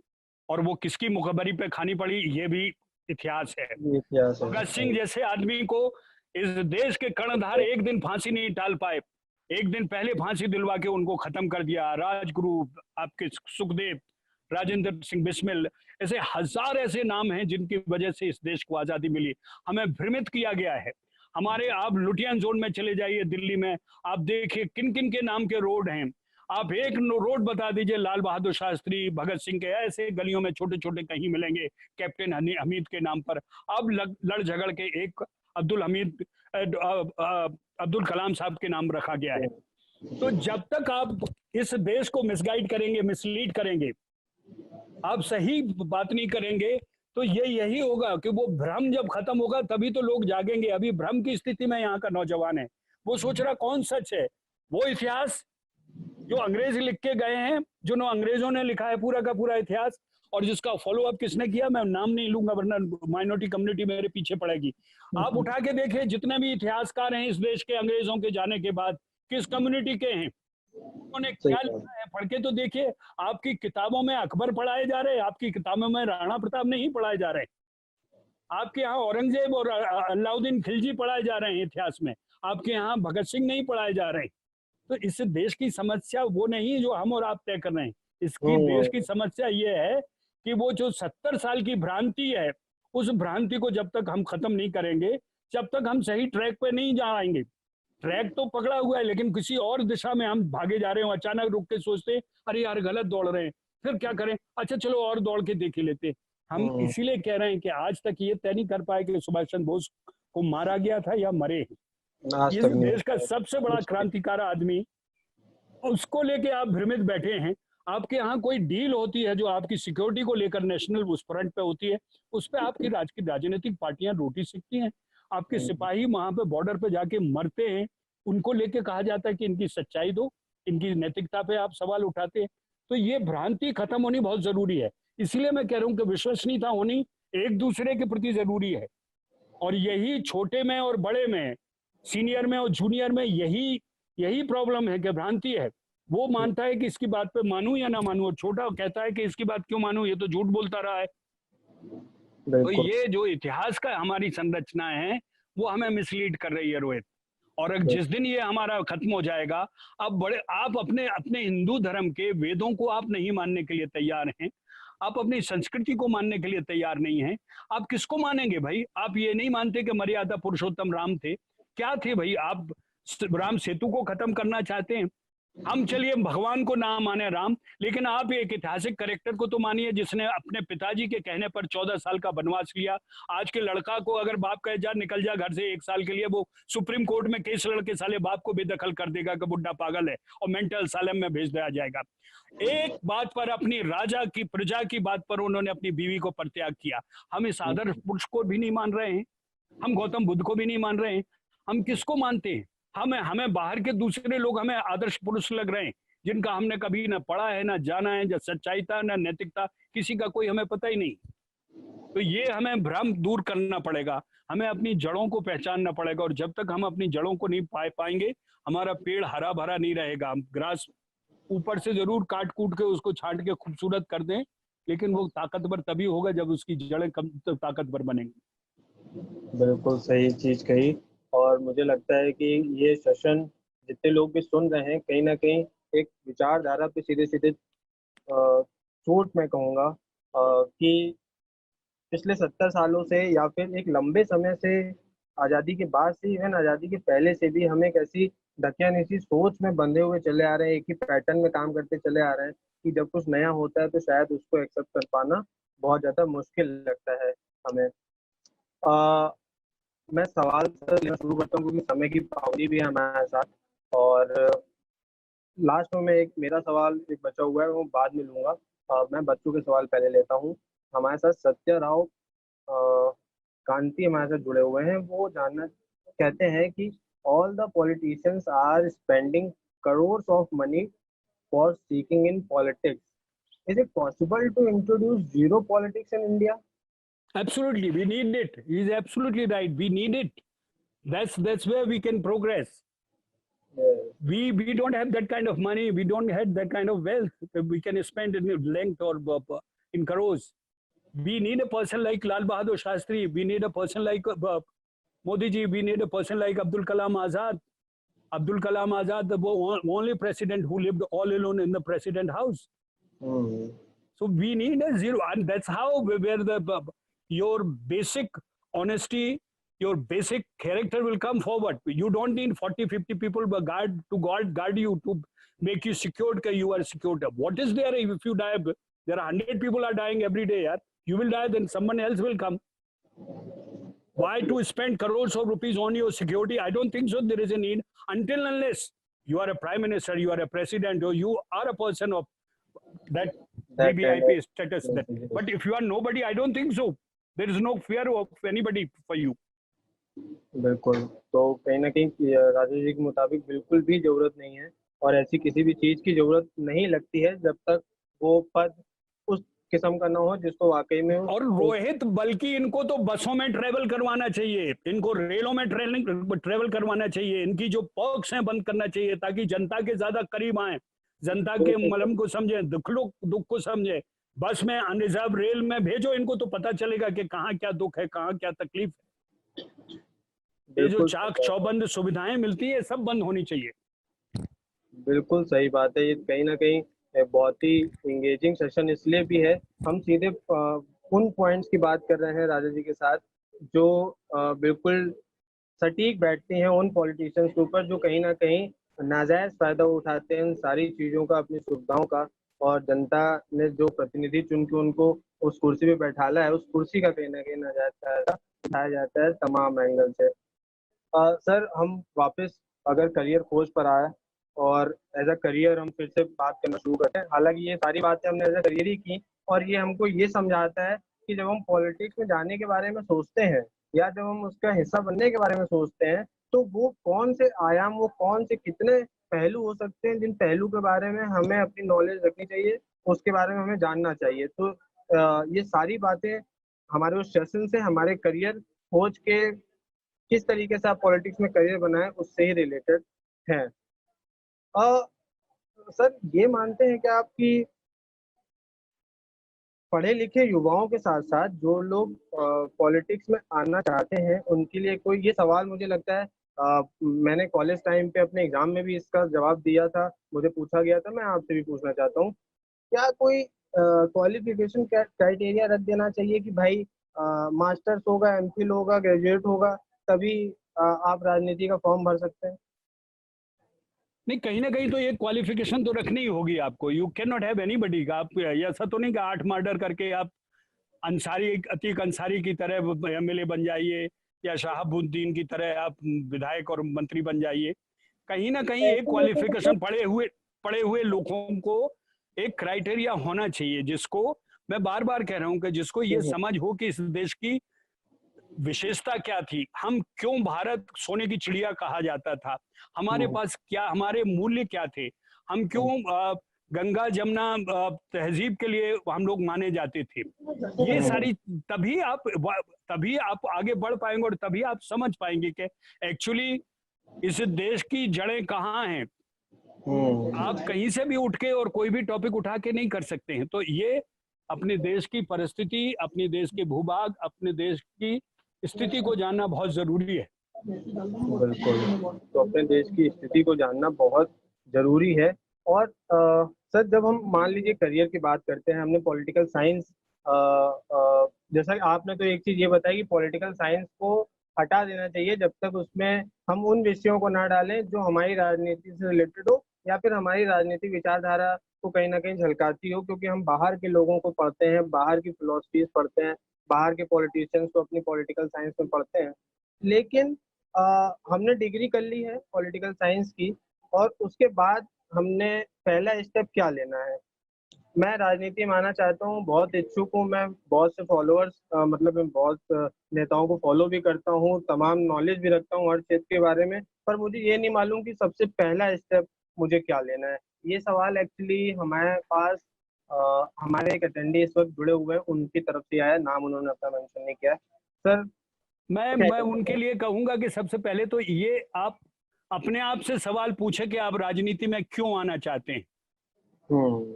और वो किसकी मुखबरी पे खानी पड़ी ये भी इतिहास है। भगत सिंह जैसे आदमी को इस देश के कर्णधार एक दिन फांसी नहीं टाल पाए, एक दिन पहले फांसी दिलवा के उनको खत्म कर दिया। राजगुरु, आपके सुखदेव, राजेंद्र सिंह बिस्मिल, ऐसे हजार ऐसे नाम हैं जिनकी वजह से इस देश को आजादी मिली। हमें भ्रमित किया गया है। हमारे, आप लुटियन जोन में चले जाइए दिल्ली में, आप देखिए किन किन के नाम के रोड हैं। आप एक रोड बता दीजिए लाल बहादुर शास्त्री, भगत सिंह के, ऐसे गलियों में छोटे छोटे कहीं मिलेंगे कैप्टन हमीद के नाम पर। अब लड़ झगड़ के एक अब्दुल कलाम साहब के नाम रखा गया है। तो जब तक आप इस देश को मिसगाइड करेंगे, मिसलीड करेंगे, आप सही बात नहीं करेंगे, तो यही होगा कि वो भ्रम जब खत्म होगा तभी तो लोग जागेंगे। अभी भ्रम की स्थिति में यहाँ का नौजवान है, वो सोच रहा कौन सच है। वो इतिहास जो अंग्रेज लिख के गए हैं, जो अंग्रेजों ने लिखा है पूरा का पूरा इतिहास, और जिसका फॉलो अप किसने किया, मैं नाम नहीं लूंगा वरना माइनॉरिटी कम्युनिटी मेरे पीछे पड़ेगी। आप उठा के देखिए जितने भी इतिहासकार हैं इस देश के अंग्रेजों के जाने के बाद, किस कम्युनिटी के हैं, उन्होंने क्या लिखा है पढ़ के तो देखिए। आपकी किताबों में अकबर पढ़ाए जा रहे हैं, आपकी किताबों में राणा प्रताप नहीं पढ़ाए जा रहे। आपके यहाँ औरंगजेब और अलाउद्दीन खिलजी पढ़ाए जा रहे हैं इतिहास में, आपके यहाँ भगत सिंह नहीं पढ़ाए जा रहे। तो इस देश की समस्या वो नहीं जो हम और आप तय कर रहे हैं। इसकी देश की समस्या ये है कि वो जो 70 साल की भ्रांति है, उस भ्रांति को जब तक हम खत्म नहीं करेंगे, जब तक हम सही ट्रैक पे नहीं जाएंगे। ट्रैक तो पकड़ा हुआ है लेकिन किसी और दिशा में हम भागे जा रहे हो। अचानक रुक के सोचते अरे यार गलत दौड़ रहे हैं, फिर क्या करें, अच्छा चलो और दौड़ के देख ही लेते। हम इसीलिए कह रहे हैं कि आज तक ये तय नहीं कर पाए कि सुभाष चंद्र बोस को मारा गया था या मरे। इस देश का सबसे बड़ा क्रांतिकारी आदमी, उसको लेके आप भ्रमित बैठे हैं। आपके यहाँ कोई डील होती है जो आपकी सिक्योरिटी को लेकर नेशनल उस फ्रंट पे होती है, उस पर आपकी राजनीतिक पार्टियां रोटी सीखती हैं। आपके सिपाही वहां पे बॉर्डर पे जाके मरते हैं, उनको लेके कहा जाता है कि इनकी सच्चाई दो, इनकी नैतिकता पे आप सवाल उठाते हैं। तो ये भ्रांति खत्म होनी बहुत जरूरी है। इसलिए मैं कह रहा हूँ कि विश्वसनीयता होनी एक दूसरे के प्रति जरूरी है, और यही छोटे में और बड़े में, सीनियर में और जूनियर में यही प्रॉब्लम है कि भ्रांति है। वो मानता है कि इसकी बात पे मानूं या ना मानूं, और छोटा कहता है कि इसकी बात क्यों मानूं, ये तो झूठ बोलता रहा है। तो ये जो इतिहास का हमारी संरचना है वो हमें मिसलीड कर रही है रोहित। और जिस दिन ये हमारा खत्म हो जाएगा, अब आप अपने अपने हिंदू धर्म के वेदों को आप नहीं मानने के लिए तैयार हैं, आप अपनी संस्कृति को मानने के लिए तैयार नहीं हैं, आप किसको मानेंगे भाई? आप ये नहीं मानते कि मर्यादा पुरुषोत्तम राम थे? क्या थे भाई? आप राम सेतु को खत्म करना चाहते हैं? हम चलिए भगवान को ना माने राम, लेकिन आप एक ऐतिहासिक करेक्टर को तो मानिए जिसने अपने पिताजी के कहने पर 14 साल का वनवास लिया। आज के लड़का को अगर बाप कहे जा निकल जा घर से 1 साल के लिए, वो सुप्रीम कोर्ट में केस लड़के साले बाप को बेदखल कर देगा कि बुढ़ा पागल है और मेंटल असाइलम में भेज दिया जाएगा। एक बात पर, अपनी राजा की प्रजा की बात पर उन्होंने अपनी बीवी को परित्याग किया। हम इस आदर्श पुरुष को भी नहीं मान रहे हैं, हम गौतम बुद्ध को भी नहीं मान रहे हैं, हम किसको मानते हैं? हमें बाहर के दूसरे लोग हमें आदर्श पुरुष लग रहे हैं जिनका हमने कभी ना पढ़ा है, ना जाना है, ना सच्चाईता, ना नैतिकता, किसी का कोई हमें पता ही नहीं। तो ये हमें भ्रम दूर करना पड़ेगा, हमें अपनी जड़ों को पहचानना पड़ेगा, और जब तक हम अपनी जड़ों को नहीं पाएंगे हमारा पेड़ हरा भरा नहीं रहेगा। हम ग्रास ऊपर से जरूर काट कूट के उसको छांट के खूबसूरत कर दें, लेकिन वो ताकतवर तभी होगा जब उसकी जड़ें कम ताकतवर बनेंगी। बिल्कुल सही चीज कही। और मुझे लगता है कि ये सेशन जितने लोग भी सुन रहे हैं, कहीं ना कहीं एक विचारधारा पे सीधे सीधे चोट मैं कहूँगा कि पिछले 70 सालों से या फिर एक लंबे समय से, आज़ादी के बाद से, इवन आज़ादी के पहले से भी हम एक ऐसी ढकियानी सोच में बंधे हुए चले आ रहे हैं, एक ही पैटर्न में काम करते चले आ रहे हैं कि जब कुछ नया होता है तो शायद उसको एक्सेप्ट कर पाना बहुत ज़्यादा मुश्किल लगता है हमें। मैं सवाल सर लेना शुरू करता हूँ क्योंकि समय की पाबंदी भी है हमारे साथ। और लास्ट में मैं एक मेरा सवाल एक बचा हुआ है वो बाद में लूंगा। मैं बच्चों के सवाल पहले लेता हूँ। हमारे साथ सत्या राव कांति हमारे साथ जुड़े हुए हैं। वो जानना कहते हैं कि all the politicians are spending crores of money for seeking in politics. Is it possible to introduce zero politics in India? Absolutely, we need it. He's absolutely right. We need it. That's where we can progress. We don't have that kind of money. We don't have that kind of wealth that we can spend in length or in crores. We need a person like Lal Bahadur Shastri. We need a person like Modi ji. We need a person like Abdul Kalam Azad. Abdul Kalam Azad, the only president who lived all alone in the president house. So we need a zero, and that's how where the your basic honesty, your basic character will come forward. You don't need 40, 50 people guard you to make you secured. You are secured. What is there if you die? There are 100 people are dying every day. Yaar. You will die, then someone else will come. Why to spend crores of rupees on your security? I don't think so. There is a need until unless you are a prime minister, you are a president, or you are a person of that VVIP status. That. But if you are nobody, I don't think so. There is no fear of anybody for you. बिल्कुल। तो कहीं ना कहीं राजेश जी के मुताबिक बिल्कुल भी जरूरत नहीं है और ऐसी किसी भी चीज की जरूरत नहीं लगती है जब तक वो पद उस किस्म का ना हो जिसको वाकई में और रोहित, बल्कि इनको तो बसों में ट्रेवल करवाना चाहिए, इनको रेलों में ट्रेवल करवाना चाहिए, इनकी जो पर्क्स हैं बंद करना चाहिए ताकि जनता के ज्यादा करीब आए, जनता के मलम को समझे, दुख को समझे। बस में अनरिजर्व रेल में भेजो इनको, तो पता चलेगा कि कहाँ क्या दुख है, कहाँ क्या तकलीफ है। ये जो चाक चौबंद सुविधाएं मिलती है सब बंद होनी चाहिए। बिल्कुल सही बात है। ये कहीं ना कहीं बहुत ही इंगेजिंग सेशन इसलिए भी है, हम सीधे उन पॉइंट्स की बात कर रहे हैं राजा जी के साथ जो बिल्कुल सटीक बैठती हैं उन पॉलिटिशियंस के ऊपर जो कहीं ना कहीं नाजायज फायदा उठाते हैं इन सारी चीजों का, अपनी सुविधाओं का। और जनता ने जो प्रतिनिधि चुन के उनको उस कुर्सी पे बैठाला है उस कुर्सी का कहीं ना कहीं नाजायज फायदा उठाया जाता है तमाम एंगल से। सर हम वापस अगर करियर खोज पर आए और एज अ करियर हम फिर से बात करना शुरू करते हैं। हालांकि ये सारी बातें हमने एज अ करियर ही की और ये हमको ये समझाता है कि जब हम पॉलिटिक्स में जाने के बारे में सोचते हैं या जब हम उसका हिस्सा बनने के बारे में सोचते हैं तो वो कौन से आयाम, वो कौन से कितने पहलू हो सकते हैं जिन पहलू के बारे में हमें अपनी नॉलेज रखनी चाहिए, उसके बारे में हमें जानना चाहिए। तो ये सारी बातें हमारे उस सेशन से हमारे करियर खोज के किस तरीके से आप पॉलिटिक्स में करियर बनाए उससे ही रिलेटेड है। सर ये मानते हैं कि आपकी पढ़े लिखे युवाओं के साथ साथ जो लोग पॉलिटिक्स में आना चाहते हैं उनके लिए कोई, ये सवाल मुझे लगता है मैंने कॉलेज टाइम पे अपने एग्जाम में भी इसका जवाब दिया था, मुझे पूछा गया था, मैं आपसे भी पूछना चाहता हूँ, क्या कोई क्वालिफिकेशन क्राइटेरिया रख देना चाहिए कि भाई मास्टर्स होगा, एमफिल होगा, ग्रेजुएट होगा तभी आप राजनीति का फॉर्म भर सकते हैं? नहीं, कहीं ना कहीं तो ये क्वालिफिकेशन तो रखनी ही होगी आपको। You can not have anybody का, आप ऐसा तो नहीं कि 8 मर्डर करके आप अंसारी, अतीक अंसारी की तरह एमएलए बन जाइए या शहाबुद्दीन की तरह आप विधायक और मंत्री बन जाइए। कहीं ना कहीं एक क्वालिफिकेशन पढ़े हुए लोगों को एक क्राइटेरिया होना चाहिए, जिसको मैं बार बार कह रहा हूं कि जिसको ये समझ हो कि इस देश की विशेषता क्या थी, हम क्यों भारत सोने की चिड़िया कहा जाता था, हमारे पास क्या, हमारे मूल्य क्या थे, हम क्यों गंगा जमुना तहजीब के लिए हम लोग माने जाते थे। ये सारी तभी आप आगे बढ़ पाएंगे और तभी आप समझ पाएंगे कि एक्चुअली इस देश की जड़ें कहाँ हैं। आप कहीं से भी उठ के और कोई भी टॉपिक उठा के नहीं कर सकते हैं। तो ये अपने देश की परिस्थिति, अपने देश के भूभाग, अपने देश की स्थिति को जानना बहुत जरूरी है। बिल्कुल, तो अपने देश की स्थिति को जानना बहुत जरूरी है। और सर जब हम मान लीजिए करियर की बात करते हैं, हमने पॉलिटिकल साइंस, जैसा कि आपने तो एक चीज ये बताई कि पॉलिटिकल साइंस को हटा देना चाहिए जब तक उसमें हम उन विषयों को ना डालें जो हमारी राजनीति से रिलेटेड हो या फिर हमारी राजनीतिक विचारधारा को कहीं ना कहीं झलकाती हो, क्योंकि हम बाहर के लोगों को पढ़ते हैं, बाहर की फिलोसफीज पढ़ते हैं, बाहर के पॉलिटिशियंस को अपनी पॉलिटिकल साइंस में पढ़ते हैं। लेकिन हमने डिग्री कर ली है पॉलिटिकल साइंस की, और उसके बाद हमने पहला स्टेप क्या लेना है। मैं राजनीति में आना चाहता हूँ, बहुत इच्छुक हूँ मैं, बहुत से फॉलोअर्स मतलब मैं बहुत नेताओं को फॉलो भी करता हूँ, तमाम नॉलेज भी रखता हूँ हर क्षेत्र के बारे में, पर मुझे ये नहीं मालूम कि सबसे पहला स्टेप मुझे क्या लेना है। ये सवाल एक्चुअली हमारे पास हमारे एक अटेंडी इस वक्त जुड़े हुए हैं, उनकी तरफ से आया है, नाम उन्होंने अपना मेंशन नहीं किया है। सर, मैं उनके लिए कहूंगा कि सबसे पहले तो ये आप अपने आप से सवाल पूछे कि आप राजनीति में क्यों आना चाहते हैं।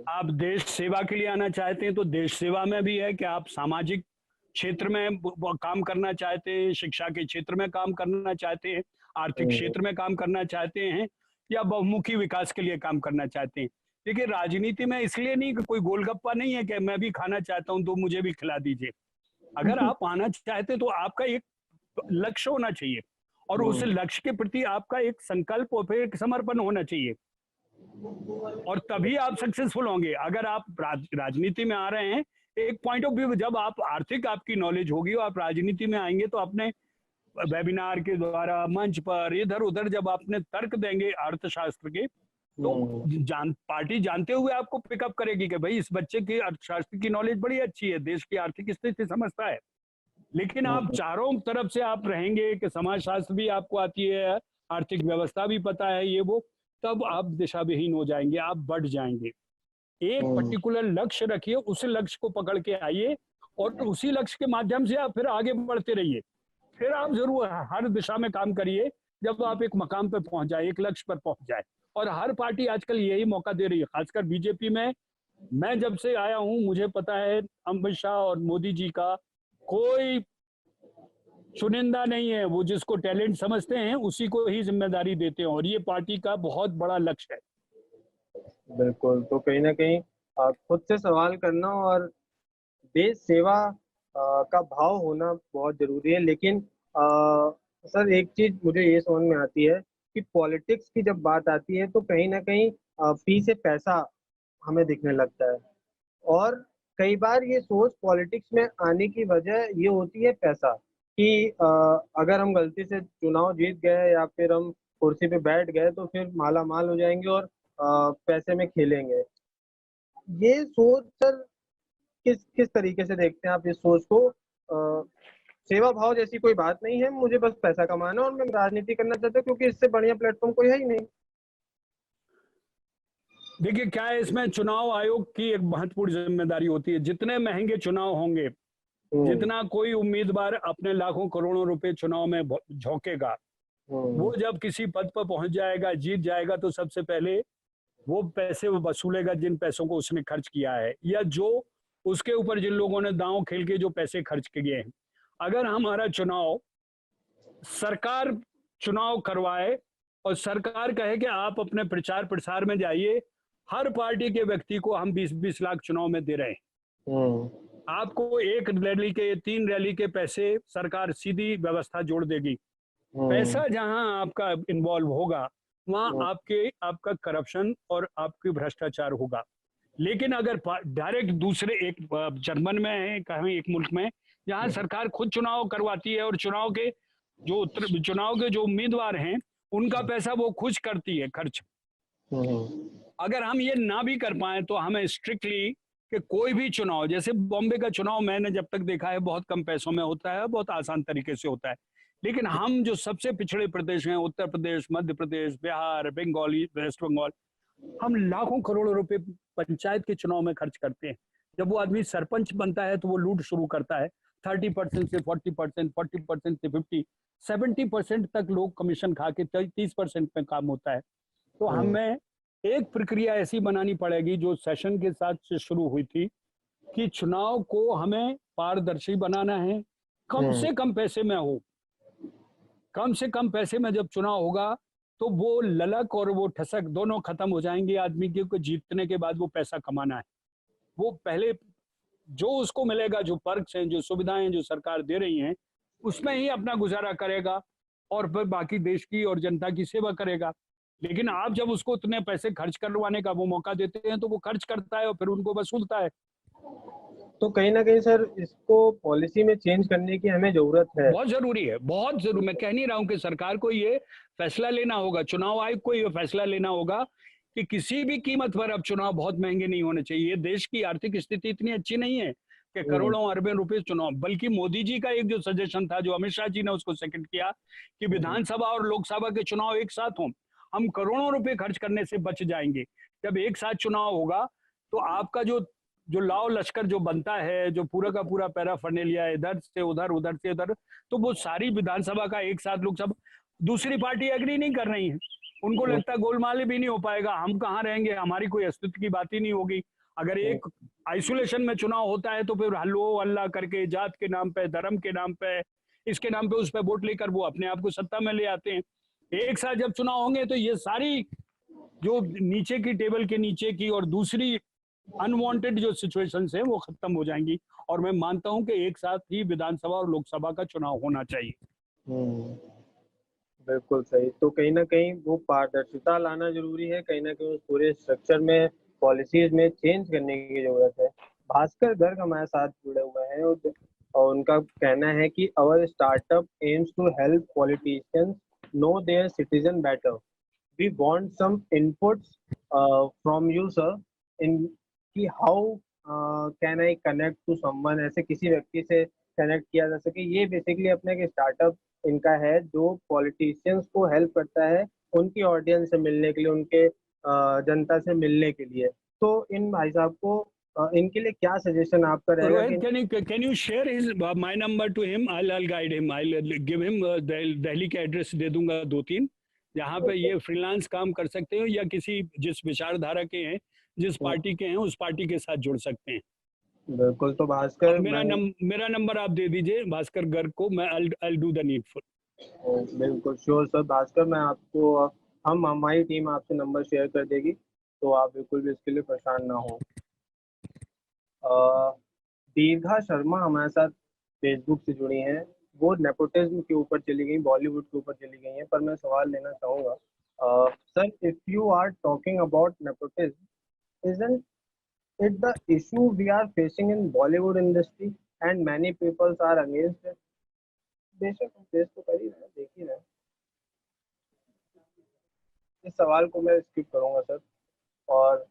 आप देश सेवा के लिए आना चाहते हैं तो देश सेवा में भी है कि आप सामाजिक क्षेत्र में काम करना चाहते हैं, शिक्षा के क्षेत्र में काम करना चाहते हैं, आर्थिक क्षेत्र में काम करना चाहते हैं, या बहुमुखी विकास के लिए काम करना चाहते हैं। देखिए, राजनीति में इसलिए नहीं कि कोई गोलगप्पा नहीं है कि मैं भी खाना चाहता हूं तो मुझे भी खिला दीजिए। अगर आप आना चाहते हैं तो आपका एक लक्ष्य होना चाहिए, और उस लक्ष्य के प्रति आपका एक संकल्प और फिर एक समर्पण होना चाहिए, और तभी आप सक्सेसफुल होंगे। अगर आप राजनीति में आ रहे हैं, एक पॉइंट ऑफ व्यू, जब आप आर्थिक आपकी नॉलेज होगी और आप राजनीति में आएंगे तो अपने वेबिनार के द्वारा, मंच पर, इधर उधर जब आपने तर्क देंगे अर्थशास्त्र के, तो पार्टी जानते हुए आपको पिकअप करेगी कि भाई इस बच्चे की अर्थशास्त्र की नॉलेज बड़ी अच्छी है, देश की आर्थिक स्थिति समझता है। लेकिन आप चारों तरफ से आप रहेंगे कि समाजशास्त्र भी आपको आती है, आर्थिक व्यवस्था भी पता है, ये वो, तब आप दिशा विहीन हो जाएंगे, आप बढ़ जाएंगे। एक पर्टिकुलर लक्ष्य रखिए, उस लक्ष्य को पकड़ के आइए, और उसी लक्ष्य के माध्यम से आप फिर आगे बढ़ते रहिए। फिर आप जरूर हर दिशा में काम करिए, जब आप एक मकाम पर पहुंच जाए, एक लक्ष्य पर पहुंच जाए। और हर पार्टी आजकल यही मौका दे रही है, खासकर बीजेपी में। मैं जब से आया हूं मुझे पता है, अमित शाह और मोदी जी का कोई चुनिंदा नहीं है, वो जिसको टैलेंट समझते हैं उसी को ही जिम्मेदारी देते हैं, और ये पार्टी का बहुत बड़ा लक्ष्य है। बिल्कुल, तो कहीं ना कहीं खुद से सवाल करना और देश सेवा का भाव होना बहुत जरूरी है। लेकिन सर, एक चीज मुझे ये समझ में आती है कि पॉलिटिक्स की जब बात आती है तो कहीं ना कहीं फी से पैसा हमें दिखने लगता है, और कई बार ये सोच पॉलिटिक्स में आने की वजह ये होती है पैसा, कि अगर हम गलती से चुनाव जीत गए या फिर हम कुर्सी पे बैठ गए तो फिर माला माल हो जाएंगे और पैसे में खेलेंगे। ये सोच सर किस किस तरीके से देखते हैं आप इस सोच को? सेवा भाव जैसी कोई बात नहीं है, मुझे बस पैसा कमाना और मैं राजनीति करना चाहता हूँ, क्योंकि इससे बढ़िया प्लेटफॉर्म कोई है ही नहीं। देखिए, क्या है, इसमें चुनाव आयोग की एक महत्वपूर्ण जिम्मेदारी होती है। जितने महंगे चुनाव होंगे, जितना कोई उम्मीदवार अपने लाखों करोड़ों रुपए चुनाव में झोंकेगा, वो जब किसी पद पर पहुंच जाएगा, जीत जाएगा, तो सबसे पहले वो पैसे वो वसूलेगा जिन पैसों को उसने खर्च किया है, या जो उसके ऊपर जिन लोगों ने दांव खेल के जो पैसे खर्च किए हैं। अगर हमारा चुनाव सरकार चुनाव करवाए और सरकार कहे कि आप अपने प्रचार प्रसार में जाइए, हर पार्टी के व्यक्ति को हम 20-20 लाख चुनाव में दे रहे हैं, आपको एक रैली के 3 रैली के पैसे सरकार सीधी व्यवस्था जोड़ देगी। पैसा जहां आपका इन्वॉल्व होगा, वहां आपका करप्शन और आपकी भ्रष्टाचार होगा। लेकिन अगर डायरेक्ट दूसरे एक जर्मन में है, कहीं एक मुल्क में, जहां सरकार खुद चुनाव करवाती है और चुनाव के जो उम्मीदवार हैं उनका पैसा वो खुद करती है खर्च। अगर हम ये ना भी कर पाए तो हमें स्ट्रिक्टली कि कोई भी चुनाव, जैसे बॉम्बे का चुनाव मैंने जब तक देखा है बहुत कम पैसों में होता है, बहुत आसान तरीके से होता है। लेकिन हम जो सबसे पिछड़े प्रदेश हैं, उत्तर प्रदेश, मध्य प्रदेश, बिहार, बंगाली, वेस्ट बंगाल, हम लाखों करोड़ों रुपए पंचायत के चुनाव में खर्च करते हैं। जब वो आदमी सरपंच बनता है तो वो लूट शुरू करता है। 30% से 40%, 40% से 50, 70% तक लोग कमीशन खा के 30% में काम होता है। तो हमें एक प्रक्रिया ऐसी बनानी पड़ेगी जो सेशन के साथ से शुरू हुई थी, कि चुनाव को हमें पारदर्शी बनाना है, कम से कम पैसे में हो। कम से कम पैसे में जब चुनाव होगा तो वो ललक और वो ठसक दोनों खत्म हो जाएंगे आदमी के, को जीतने के बाद वो पैसा कमाना है। वो पहले जो उसको मिलेगा, जो पर्क्स हैं, जो सुविधाएं जो सरकार दे रही हैं, उसमें ही अपना गुजारा करेगा और फिर बाकी देश की और जनता की सेवा करेगा। लेकिन आप जब उसको उतने पैसे खर्च करवाने का वो मौका देते हैं तो वो खर्च करता है और फिर उनको वसूलता है। तो कहीं ना कहीं सर इसको पॉलिसी में चेंज करने की हमें जरूरत है। बहुत जरूरी है, बहुत जरूरी। मैं कह नहीं रहा हूं कि सरकार को ये फैसला लेना होगा, चुनाव आयोग को ये फैसला लेना होगा कि किसी भी कीमत पर अब चुनाव बहुत महंगे नहीं होने चाहिए। देश की आर्थिक स्थिति इतनी अच्छी नहीं है कि हम्म। करोड़ों अरबों रुपए चुनाव, बल्कि मोदी जी का एक जो सजेशन था, जो अमित शाह जी ने उसको सेकंड किया, कि हम्म। विधानसभा और लोकसभा के चुनाव एक साथ हों, हम करोड़ों रुपए खर्च करने से बच जाएंगे। जब एक साथ चुनाव होगा तो आपका जो जो लाव लश्कर जो बनता है, जो पूरा का पूरा पैराफर्नेलिया इधर से उधर उधर से उधर, तो वो सारी विधानसभा का एक साथ लोकसभा, दूसरी पार्टी एग्री नहीं कर रही है, उनको लगता है गोलमाल भी नहीं हो पाएगा, हम कहाँ रहेंगे, हमारी कोई अस्तित्व की बात ही नहीं होगी। अगर एक आइसोलेशन में चुनाव होता है तो फिर हल्लो हल्ला करके जात के नाम पे, धर्म के नाम पे, इसके नाम पे उस पे वोट लेकर वो अपने आप को सत्ता में ले आते हैं। एक साथ जब चुनाव होंगे तो ये सारी जो नीचे की टेबल के नीचे की और दूसरी अनवांटेड जो सिचुएशंस है वो खत्म हो जाएंगी। और मैं मानता हूं कि एक साथ ही विधानसभा और लोकसभा का चुनाव होना चाहिए। हम्म, बिल्कुल सही। तो कहीं ना कहीं वो पारदर्शिता लाना जरूरी है, कहीं ना कहीं उस पूरे स्ट्रक्चर में पॉलिसीज में चेंज करने की जरूरत है। भास्कर गर्ग हमारे साथ जुड़े हुए हैं और उनका कहना है कि our startup aims to help politicians know their citizen better. We want some inputs from you, sir, in कि how can I connect to someone, ऐसे किसी व्यक्ति से कनेक्ट किया जा सके। ये बेसिकली अपने एक स्टार्टअप इनका है जो पॉलिटिशियंस को हेल्प करता है उनकी ऑडियंस से मिलने के लिए, उनके जनता से मिलने के लिए। तो इन भाई साहब को इनके लिए क्या सजेशन आपका रहेगा रोहित, कि can you share his my number to him? I'll guide him. I'll give him Delhi के एड्रेस दे दूंगा दो तीन, जहाँ पे ये फ्रीलांस काम कर सकते हो, या किसी जिस विचारधारा के हैं, जिस पार्टी के हैं, उस पार्टी के साथ जुड़ सकते हैं। बिल्कुल। तो अब भास्कर मेरा नंबर आप दे दीजिए भास्कर गर्ग को, मैं I'll do the needful। बिल्कुल श्योर सर। भास्कर, मैं आपको हम हमारी टीम आपसे नंबर शेयर कर देगी, तो आप बिल्कुल भी इसके लिए परेशान ना हो। दीर्घा शर्मा हमारे साथ फेसबुक से जुड़ी हैं। वो नेपोटिज्म के ऊपर चली गई, बॉलीवुड के ऊपर चली गई हैं, पर मैं सवाल लेना चाहूँगा। Sir, if you are talking about nepotism, isn't it the issue we are facing in Bollywood industry and many people are against it? बेशक हम फेस तो कर ही रहे हैं, देख ही रहे हैं। इस सवाल को मैं स्किप करूंगा सर, और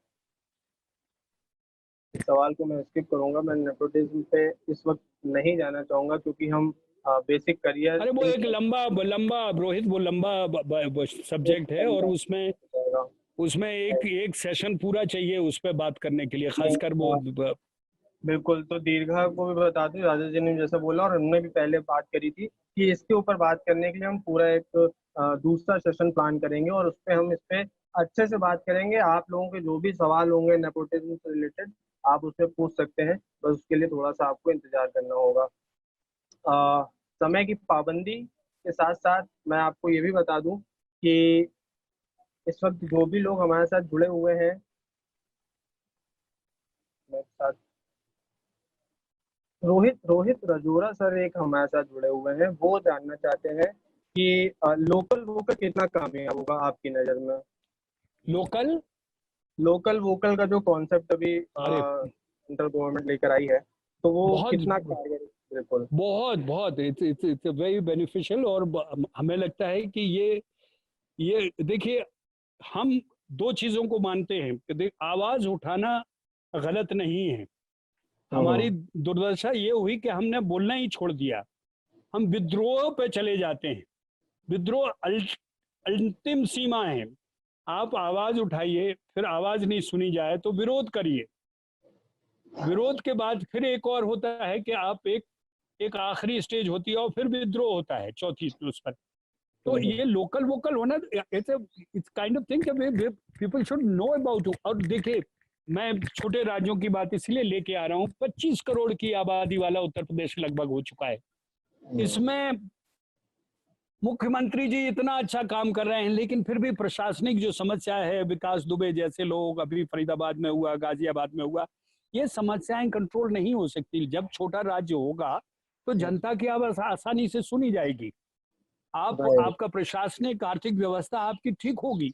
इस सवाल को मैं स्किप करूंगा। मैं नेपोटिज्म पे इस वक्त नहीं जाना चाहूंगा, क्योंकि हम बेसिक करियर अरे वो एक लंबा लंबा रोहित, वो लंबा सब्जेक्ट है, और उसमें एक एक सेशन पूरा चाहिए उस पर बात करने के लिए, खासकर वो बिल्कुल। तो दीर्घा को भी बता दूं, राजा जी ने जैसा बोला और हमने भी पहले बात करी थी कि इसके ऊपर बात करने के लिए हम पूरा एक दूसरा सेशन प्लान करेंगे, और उस पर हम इस पे अच्छे से बात करेंगे। आप लोगों के जो भी सवाल होंगे नेपोटिज्म से रिलेटेड, आप उसमें पूछ सकते हैं, बस उसके लिए थोड़ा सा आपको इंतजार करना होगा। समय की पाबंदी के साथ साथ मैं आपको ये भी बता दूं कि इस वक्त जो भी लोग हमारे साथ जुड़े हुए हैं, मेरे साथ रोहित रोहित रजोरा सर एक हमारे साथ जुड़े हुए हैं। वो जानना चाहते हैं कि लोकल वोकल कितना कामयाब होगा आपकी नज़र में। लोकल लोकल वोकल का जो कॉन्सेप्ट अभी अरे सेंट्रल गवर्नमेंट लेकर आई है, तो वो बहुत कितना कारगर। बिल्कुल। बहुत बहुत it's it's it's very beneficial. और हमें लगता है कि ये देखिए, हम दो चीजों को मानते हैं कि देख, आवाज उठाना गलत नहीं है। हमारी दुर्दशा ये हुई कि हमने बोलना ही छोड़ दिया, हम विद्रोह पे चले जाते हैं। विद्रोह अंतिम सीमा है। आप आवाज उठाइए, फिर आवाज नहीं सुनी जाए तो विरोध करिए। विरोध के बाद फिर एक और होता है कि आप एक आखिरी स्टेज होती है, और फिर विद्रोह होता है चौथी उस पर। तो ये लोकल वोकल होना, it's kind of thing people should know about. और देखिए, मैं छोटे राज्यों की बात इसलिए लेके आ रहा हूँ, 25 करोड़ की आबादी वाला उत्तर प्रदेश लगभग हो चुका है। इसमें मुख्यमंत्री जी इतना अच्छा काम कर रहे हैं, लेकिन फिर भी प्रशासनिक जो समस्या है, विकास दुबे जैसे लोग, अभी फरीदाबाद में हुआ, गाजियाबाद में हुआ, ये समस्याएं कंट्रोल नहीं हो सकती। जब छोटा राज्य होगा तो जनता की आवाज आसानी से सुनी जाएगी। आपका प्रशासनिक आर्थिक व्यवस्था आपकी ठीक होगी,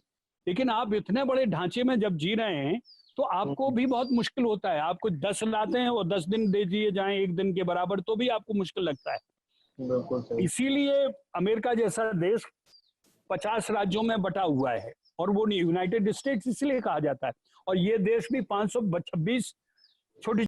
लेकिन आप इतने बड़े ढांचे में जब जी रहे हैं तो आपको भी बहुत मुश्किल होता है। आपको 10 लाते हैं और 10 दिन दे दिए जाएं एक दिन के बराबर, तो भी आपको मुश्किल लगता है। बिल्कुल सही। इसीलिए अमेरिका जैसा देश 50 राज्यों में बटा हुआ है, और वो यूनाइटेड स्टेट्स इसलिए कहा जाता है। और ये देश भी 526 छोटी